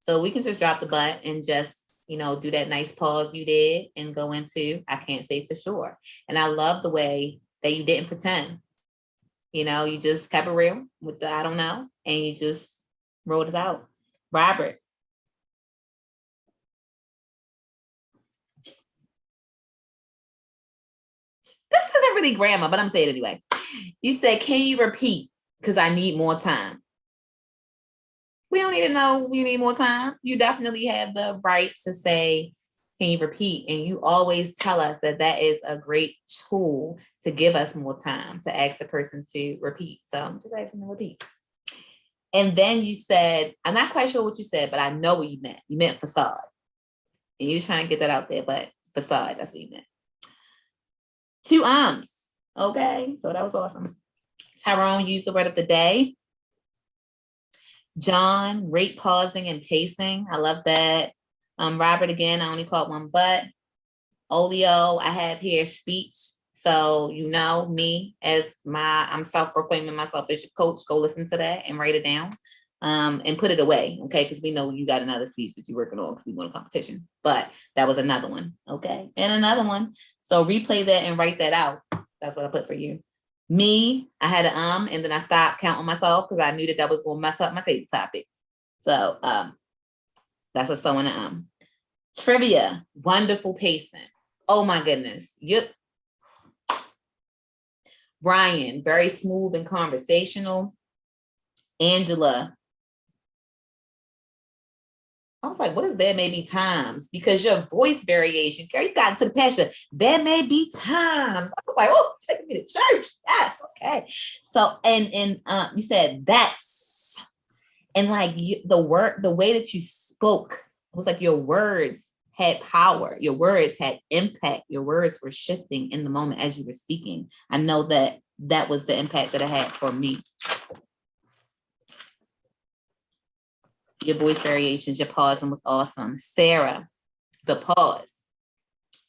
So we can just drop the but and just, do that nice pause you did and go into, I can't say for sure. And I love the way that you didn't pretend. You just kept it real with the I don't know, and you just wrote it out. Robert. This isn't really grammar, but I'm saying it anyway. You said, can you repeat? Because I need more time. We don't need to know you need more time. You definitely have the right to say, can you repeat? And you always tell us that is a great tool to give us more time to ask the person to repeat. So I'm just asking to repeat. And then you said, I'm not quite sure what you said, but I know what you meant. You meant facade. And you're trying to get that out there, but facade, that's what you meant. 2 arms. Okay, so that was awesome. Tyrone used the word of the day. John, great pausing and pacing. I love that. Robert, again, I only caught one but. Olio, I have here speech. So me as I'm self-proclaiming myself as your coach. Go listen to that and write it down. and put it away, okay? Because we know you got another speech that you're working on because we want a competition. But that was another one, okay? And another one. So replay that and write that out. That's what I put for you. Me, I had an and then I stopped counting myself because I knew that was going to mess up my table topic. So that's a so and an Trivia, wonderful pacing. Oh my goodness. Yep. Brian, very smooth and conversational. Angela, I was like, what is there may be times? Because your voice variation, girl, you got into the passion. There may be times. I was like, oh, take me to church. Yes, okay. So, and you said that's, and like the way that you spoke, it was like your words had power. Your words had impact. Your words were shifting in the moment as you were speaking. I know that was the impact that it had for me. Your voice variations, your pausing was awesome. Sarah, the pause.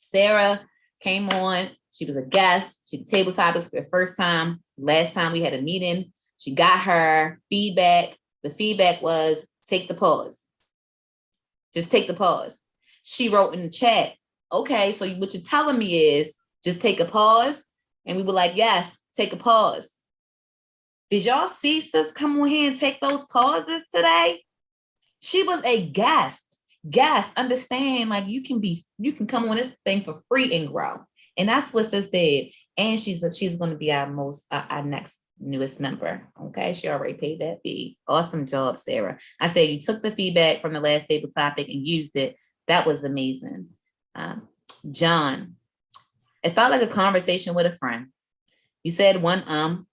Sarah came on. She was a guest. She did table topics for the first time. Last time we had a meeting, she got her feedback. The feedback was take the pause. Just take the pause. She wrote in the chat, okay, so what you're telling me is just take a pause. And we were like, yes, take a pause. Did y'all see sis come on here and take those pauses today? She was a guest. Understand, like you can come on this thing for free and grow. And that's what sis did. And she's going to be our next newest member. Okay. She already paid that fee. Awesome job, Sarah. I say you took the feedback from the last table topic and used it. That was amazing. John, it felt like a conversation with a friend. You said one,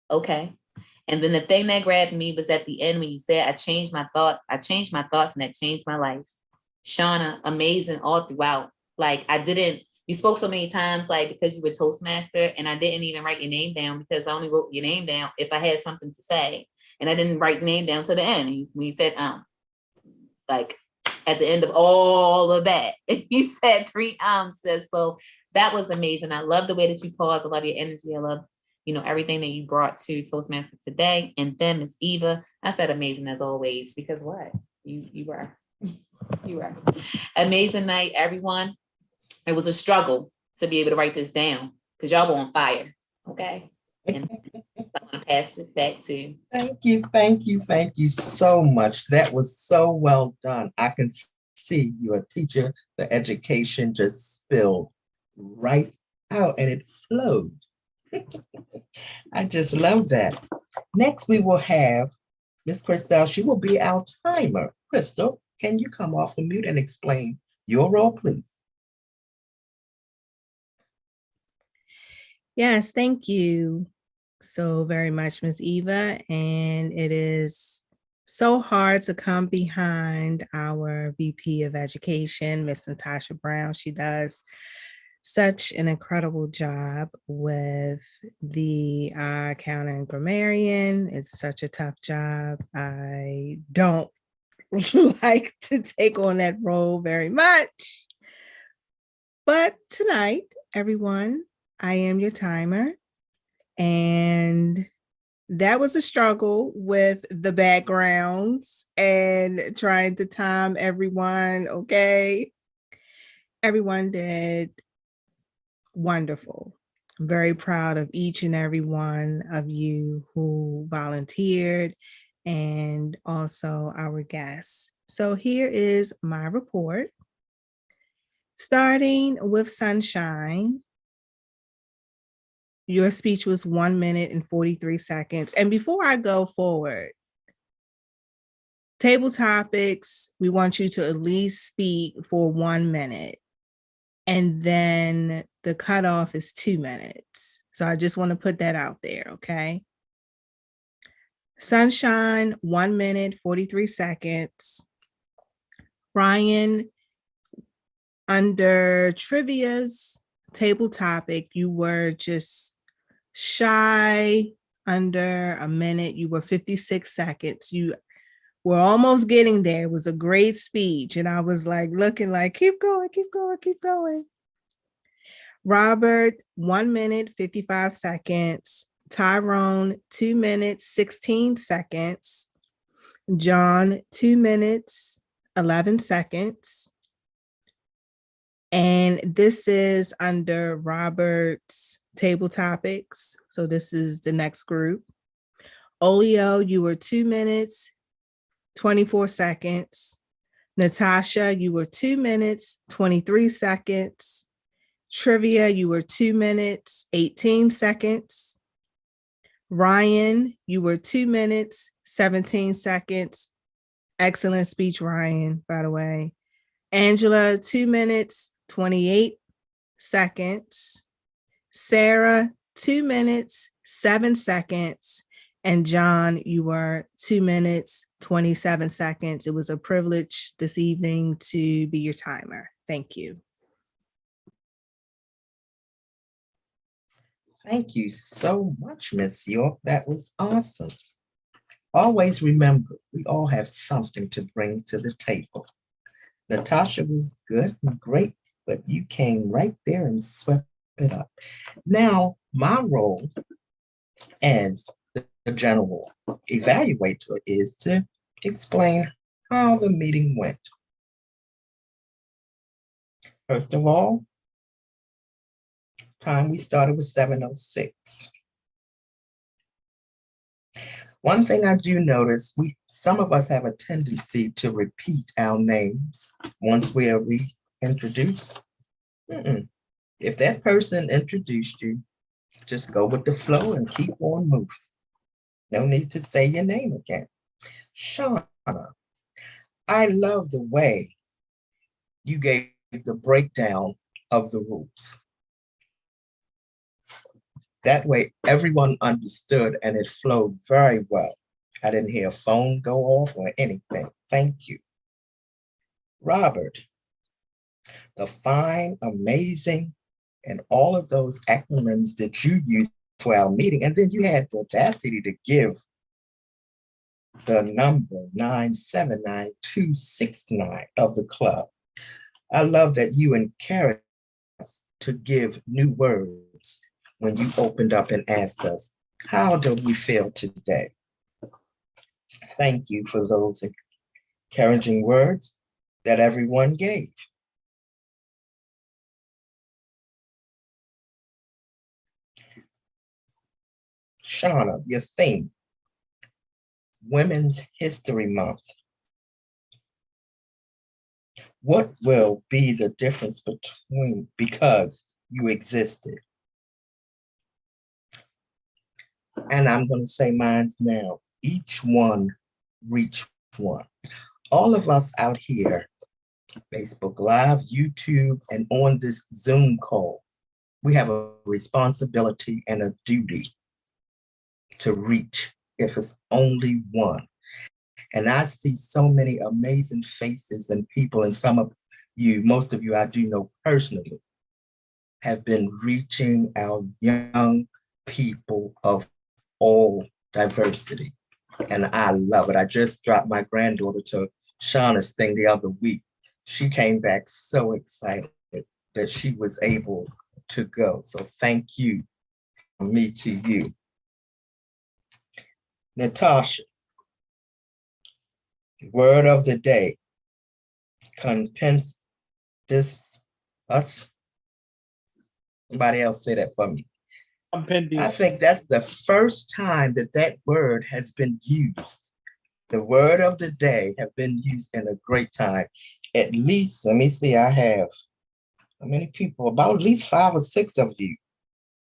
okay. And then the thing that grabbed me was at the end when you said, I changed my thoughts and that changed my life. Shauna, amazing all throughout. Like you spoke so many times, like because you were Toastmaster and I didn't even write your name down because I only wrote your name down if I had something to say. And I didn't write the name down to the end. When you said, like at the end of all of that, you said 3 sis. So that was amazing. I love the way that you paused. I love your energy. I love everything that you brought to Toastmasters today. And then Miss Eva, I said amazing as always, because what? You were. You were. Amazing night, everyone. It was a struggle to be able to write this down because y'all were on fire. Okay. And I'm gonna pass it back to. Thank you so much. That was so well done. I can see your teacher, the education just spilled right out and it flowed. I just love that. Next, we will have Miss Christelle. She will be our timer. Crystal, can you come off of mute and explain your role, please? Yes, thank you so very much, Ms. Eva. And it is so hard to come behind our VP of Education, Miss Natasha Brown. She does such an incredible job with the counter and grammarian. It's such a tough job. I don't like to take on that role very much. But tonight, everyone, I am your timer. And that was a struggle with the backgrounds and trying to time everyone, okay? Everyone did wonderful. I'm very proud of each and every one of you who volunteered and also our guests. So here is my report. Starting with Sunshine, your speech was 1 minute and 43 seconds. And before I go forward, table topics, we want you to at least speak for 1 minute. And then the cutoff is 2 minutes. So I just want to put that out there, okay? Sunshine, 1 minute, 43 seconds. Brian, under trivia's table topic, you were just shy under a minute. You were 56 seconds. You were almost getting there. It was a great speech. And I was like, looking like, keep going, keep going, keep going. Robert, 1 minute, 55 seconds. Tyrone, 2 minutes, 16 seconds. John, 2 minutes, 11 seconds. And this is under Robert's table topics. So this is the next group. Olio, you were 2 minutes, 24 seconds. Natasha, you were 2 minutes, 23 seconds. Trivia, you were 2 minutes, 18 seconds. Ryan, you were 2 minutes, 17 seconds. Excellent speech, Ryan, by the way. Angela, 2 minutes, 28 seconds. Sarah, 2 minutes, 7 seconds. And John, you were 2 minutes, 27 seconds. It was a privilege this evening to be your timer. Thank you. Thank you so much, Miss York. That was awesome. Always remember, we all have something to bring to the table. Natasha was good and great, but you came right there and swept it up. Now, my role as the general evaluator is to explain how the meeting went. First of all, time we started was 7:06. One thing I do notice, some of us have a tendency to repeat our names once we are reintroduced. If that person introduced you, just go with the flow and keep on moving. No need to say your name again. Shauna, I love the way you gave the breakdown of the rules. That way, everyone understood and it flowed very well. I didn't hear a phone go off or anything. Thank you. Robert, the fine, amazing, and all of those acronyms that you used for our meeting. And then you had the audacity to give the number 979-269 of the club. I love that you encouraged us to give new words when you opened up and asked us, how do we feel today? Thank you for those encouraging words that everyone gave. Shauna, your theme, Women's History Month. What will be the difference between because you existed? And I'm going to say mine's now. Each one reach one. All of us out here, Facebook Live, YouTube, and on this Zoom call, we have a responsibility and a duty to reach if it's only one. And I see so many amazing faces and people, and some of you, most of you I do know personally, have been reaching our young people of all diversity. And I love it. I just dropped my granddaughter to Shauna's thing the other week. She came back so excited that she was able to go. So thank you from me to you. Natasha, word of the day, compendious, us. Somebody else say that for me. Compendious. I think that's the first time that that word has been used. The word of the day have been used in a great time. At least, let me see, I have, how many people? About at least 5 or 6 of you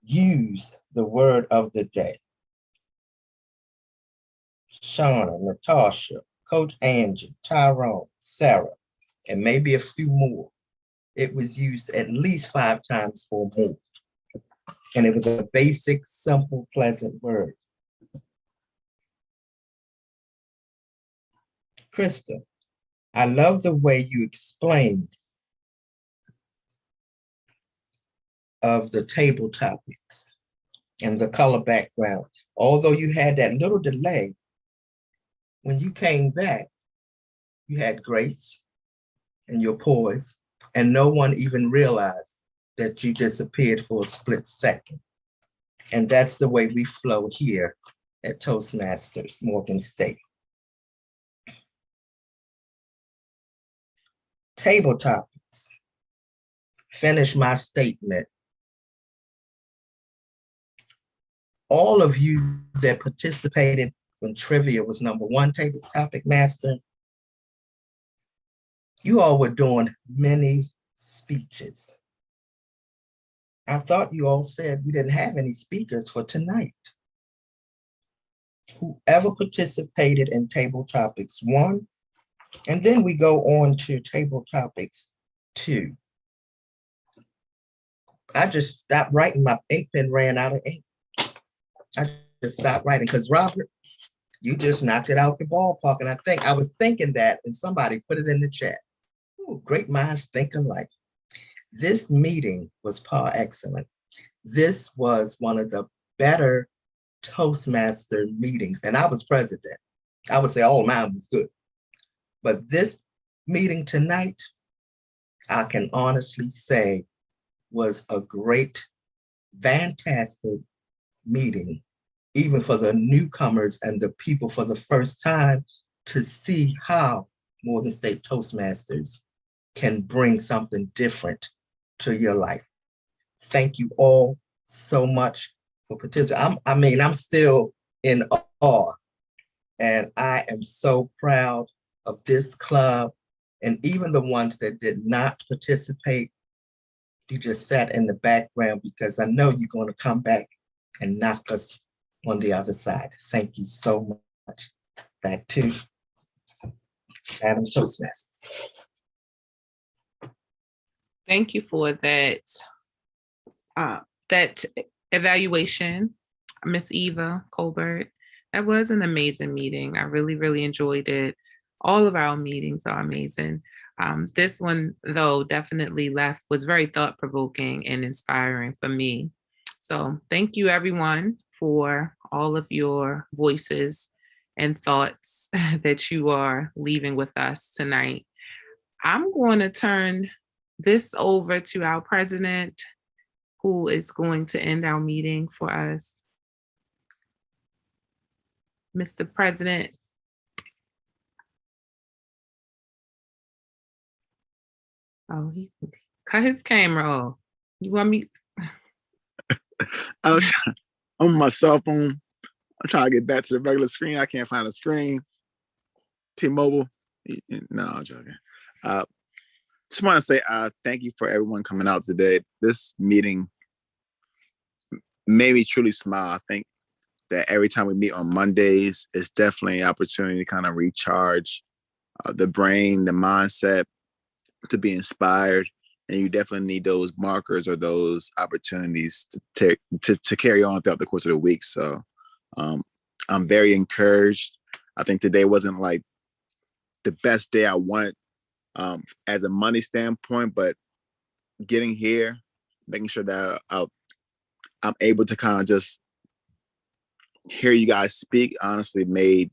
use the word of the day. Shauna, Natasha, Coach Angie, Tyrone, Sarah, and maybe a few more. It was used at least 5 times or more. And it was a basic, simple, pleasant word. Krista, I love the way you explained of the table topics and the color background. Although you had that little delay, when you came back, you had grace and your poise, and no one even realized that you disappeared for a split second. And that's the way we flow here at Toastmasters, Morgan State. Table topics. Finish my statement. All of you that participated when trivia was number one table topic master, you all were doing many speeches. I thought you all said we didn't have any speakers for tonight. Whoever participated in table topics 1, and then we go on to table topics 2. I just stopped writing. My ink pen ran out of ink. I just stopped writing because Robert, you just knocked it out the ballpark. And I was thinking that, and somebody put it in the chat. Ooh, great minds think alike. This meeting was par excellent. This was one of the better Toastmaster meetings, and I was president. I would say all mine was good. But this meeting tonight, I can honestly say, was a great, fantastic meeting, even for the newcomers and the people for the first time, to see how Morgan State Toastmasters can bring something different to your life. Thank you all so much for participating. I'm still in awe, and I am so proud of this club, and even the ones that did not participate. You just sat in the background because I know you're going to come back and knock us on the other side. Thank you so much. Back to Madam Toastmasters. Thank you for that that evaluation, Miss Eva Colbert. That was an amazing meeting. I really, really enjoyed it. All of our meetings are amazing. This one, though, definitely was very thought-provoking and inspiring for me. So thank you, everyone, for all of your voices and thoughts that you are leaving with us tonight. I'm going to turn this over to our president, who is going to end our meeting for us. Mr. President. Oh, he cut his camera off. You want me? I'm on my cell phone. I'm trying to get back to the regular screen. I can't find a screen. T-Mobile. No, I'm joking. Just want to say thank you for everyone coming out today. This meeting made me truly smile. I think that every time we meet on Mondays, it's definitely an opportunity to kind of recharge the brain, the mindset, to be inspired. And you definitely need those markers or those opportunities to carry on throughout the course of the week. So I'm very encouraged. I think today wasn't like the best day I wanted as a money standpoint, but getting here, making sure that I'm able to kind of just hear you guys speak, honestly made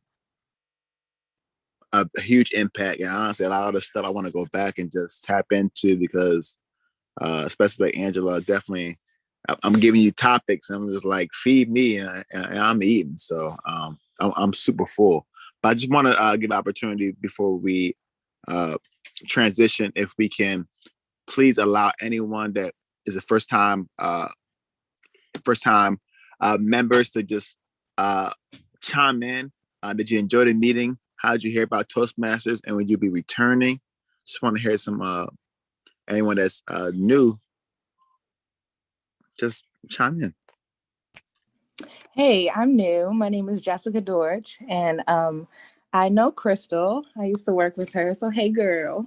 a huge impact. And honestly, a lot of the stuff I want to go back and just tap into because especially like Angela, definitely I'm giving you topics and I'm just like, feed me and I'm eating. So I'm super full. But I just want to give opportunity before we transition, if we can please allow anyone that is a first time members to just chime in. Did you enjoy the meeting? How did you hear about Toastmasters, and would you be returning? Just want to hear some anyone that's new. Just chime in. Hey, I'm new. My name is Jessica Dorch, and I know Crystal. I used to work with her, so hey, girl.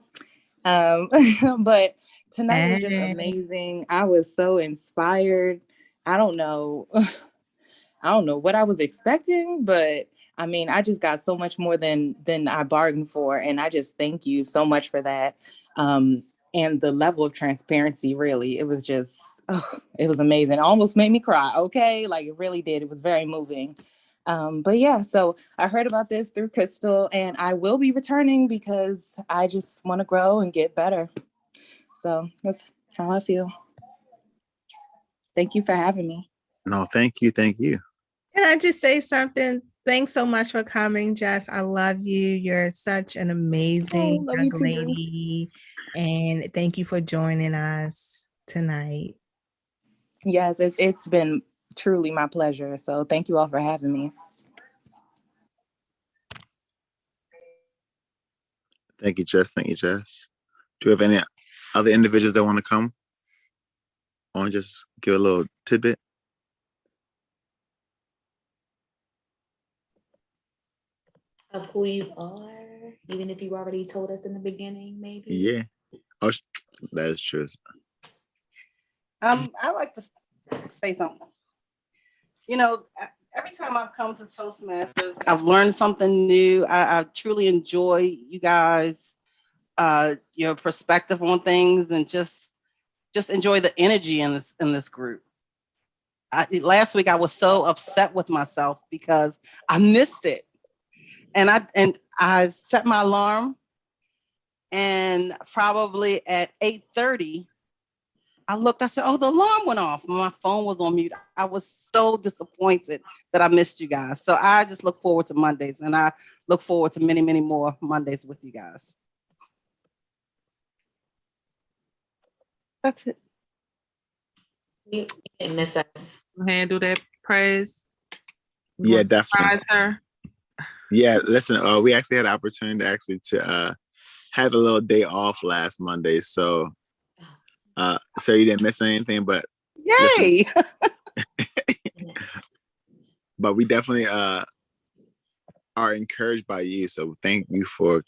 But tonight was just amazing. I was so inspired. I don't know what I was expecting, but I mean, I just got so much more than I bargained for, and I just thank you so much for that. And the level of transparency, really, it was just, it was amazing. It almost made me cry. Okay, like it really did. It was very moving. But yeah, so I heard about this through Crystal, and I will be returning because I just want to grow and get better. So that's how I feel. Thank you for having me. No, thank you. Thank you. Can I just say something? Thanks so much for coming, Jess. I love you. You're such an amazing young lady. And thank you for joining us tonight. Yes, it's been truly my pleasure. So thank you all for having me. Thank you, Jess. Thank you, Jess. Do you have any other individuals that want to come on? Just give a little tidbit. Of who you are, even if you already told us in the beginning, maybe. Yeah. Oh, that is true. I like to say something. You know, every time I've come to Toastmasters, I've learned something new. I truly enjoy you guys, your perspective on things, and just enjoy the energy in this group. Last week I was so upset with myself because I missed it, and I set my alarm, and probably at 8:30. I looked, I said, oh, the alarm went off. My phone was on mute. I was so disappointed that I missed you guys. So I just look forward to Mondays, and I look forward to many, many more Mondays with you guys. That's it. You didn't miss us. Handle that praise. Yeah, definitely. Her? Yeah, listen, we actually had the opportunity to have a little day off last Monday. So you didn't miss anything, but yay. But we definitely are encouraged by you. So thank you for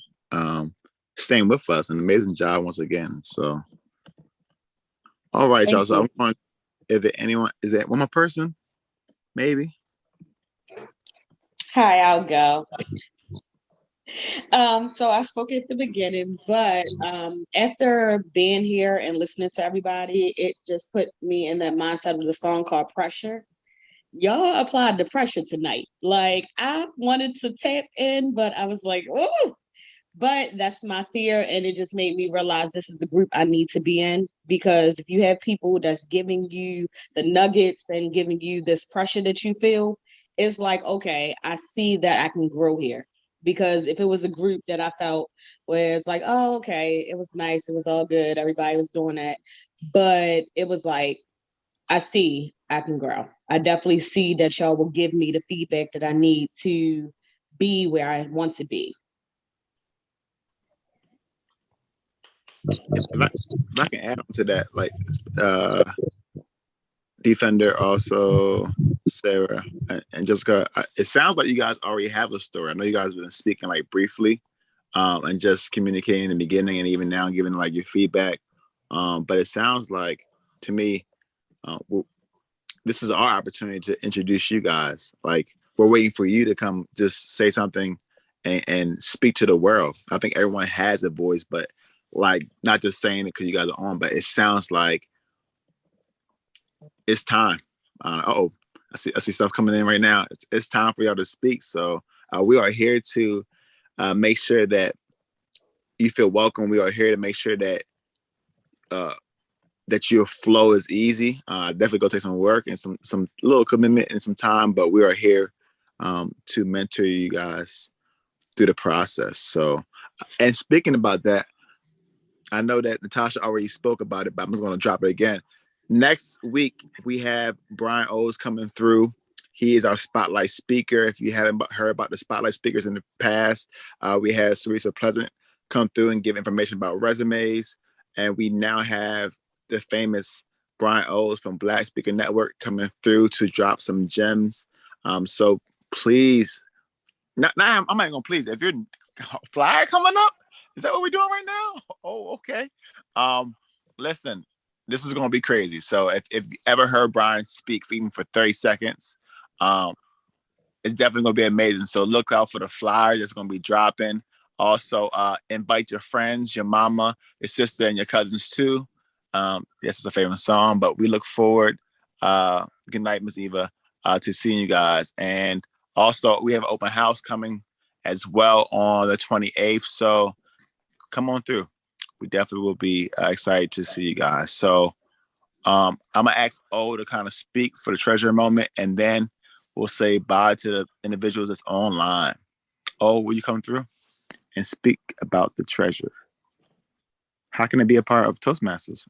staying with us. An amazing job once again. So all right, y'all. So I'm going, is there one more person? Maybe. Hi, I'll go. So I spoke at the beginning, but after being here and listening to everybody, it just put me in that mindset of the song called Pressure. Y'all applied the pressure tonight. Like, I wanted to tap in, but I was like, oh, but that's my fear. And it just made me realize this is the group I need to be in, because if you have people that's giving you the nuggets and giving you this pressure that you feel, it's like, okay, I see that I can grow here. Because if it was a group that I felt where it's like, oh, okay, it was nice, it was all good, everybody was doing that, but it was like, I see I can grow. I definitely see that y'all will give me the feedback that I need to be where I want to be. If I can add on to that, like Defender, also Sarah and Jessica, it sounds like you guys already have a story. I know you guys have been speaking like briefly and just communicating in the beginning and even now giving like your feedback. But it sounds like to me, this is our opportunity to introduce you guys. Like, we're waiting for you to come just say something and speak to the world. I think everyone has a voice, but like not just saying it because you guys are on, but it sounds like it's time. I see stuff coming in right now. It's time for y'all to speak. So we are here to make sure that you feel welcome. We are here to make sure that that your flow is easy. Definitely go take some work and some little commitment and some time, but we are here to mentor you guys through the process. So, and speaking about that, I know that Natasha already spoke about it, but I'm just going to drop it again. Next week, we have Brian O's coming through. He is our spotlight speaker. If you haven't heard about the spotlight speakers in the past, we had Sarisa Pleasant come through and give information about resumes. And we now have the famous Brian O's from Black Speaker Network coming through to drop some gems. So please, I'm not going to please. If you're flyer coming up, is that what we're doing right now? Oh, okay. Listen, this is going to be crazy. So if you ever heard Brian speak even for 30 seconds, it's definitely going to be amazing. So look out for the flyer that's going to be dropping. Also, invite your friends, your mama, your sister, and your cousins too. Yes, it's a favorite song, but we look forward. Good night, Miss Eva, to seeing you guys. And also, we have an open house coming as well on the 28th. So come on through. We definitely will be excited to see you guys. So I'm gonna ask O to kind of speak for the treasure moment, and then we'll say bye to the individuals that's online. O, will you come through and speak about the treasure? How can it be a part of Toastmasters?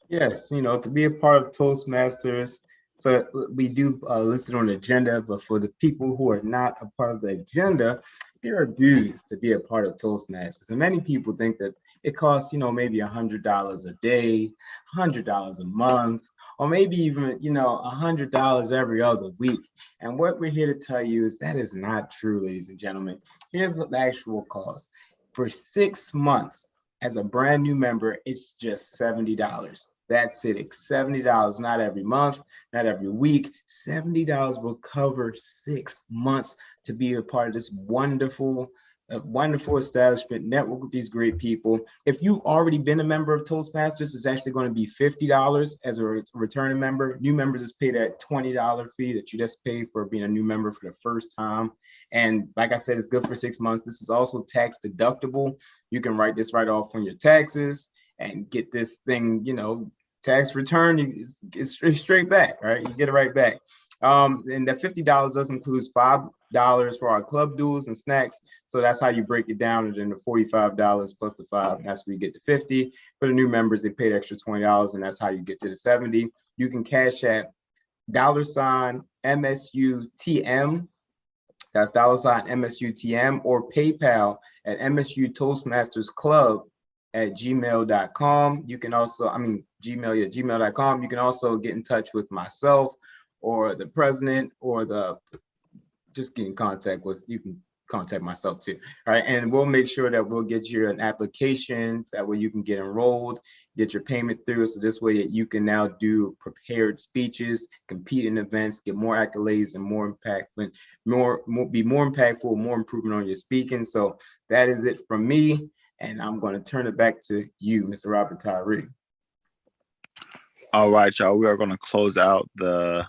Yes, to be a part of Toastmasters, so we do list it on the agenda, but for the people who are not a part of the agenda, there are dues to be a part of Toastmasters. And many people think that it costs, maybe $100 a day, $100 a month, or maybe even, $100 every other week. And what we're here to tell you is that is not true, ladies and gentlemen. Here's the actual cost. For 6 months, as a brand new member, it's just $70. That's it. It's $70, not every month, not every week. $70 will cover 6 months to be a part of this wonderful establishment, network with these great people. If you've already been a member of Toastmasters, it's actually going to be $50 as a returning member. New members is paid at $20 fee that you just pay for being a new member for the first time. And like I said, it's good for 6 months. This is also tax deductible. You can write this right off on your taxes and get this thing, tax return, it's straight back, right? You get it right back. And that $50 does include $5 for our club dues and snacks. So that's how you break it down. And then the $45 plus the $5, that's where you get the $50. For the new members, they pay the extra $20, and that's how you get to the $70. You can cash at $MSUTM. That's $MSUTM, or PayPal at MSU Toastmasters Club at gmail.com. You can also, gmail.com. You can also get in touch with myself or the president, or just get in contact with, you can contact myself too. All right. And we'll make sure that we'll get you an application, that way you can get enrolled, get your payment through. So this way you can now do prepared speeches, compete in events, get more accolades, and more impactful, be more impactful, more improvement on your speaking. So that is it from me. And I'm going to turn it back to you, Mr. Robert Tyree. All right, y'all. We are going to close out the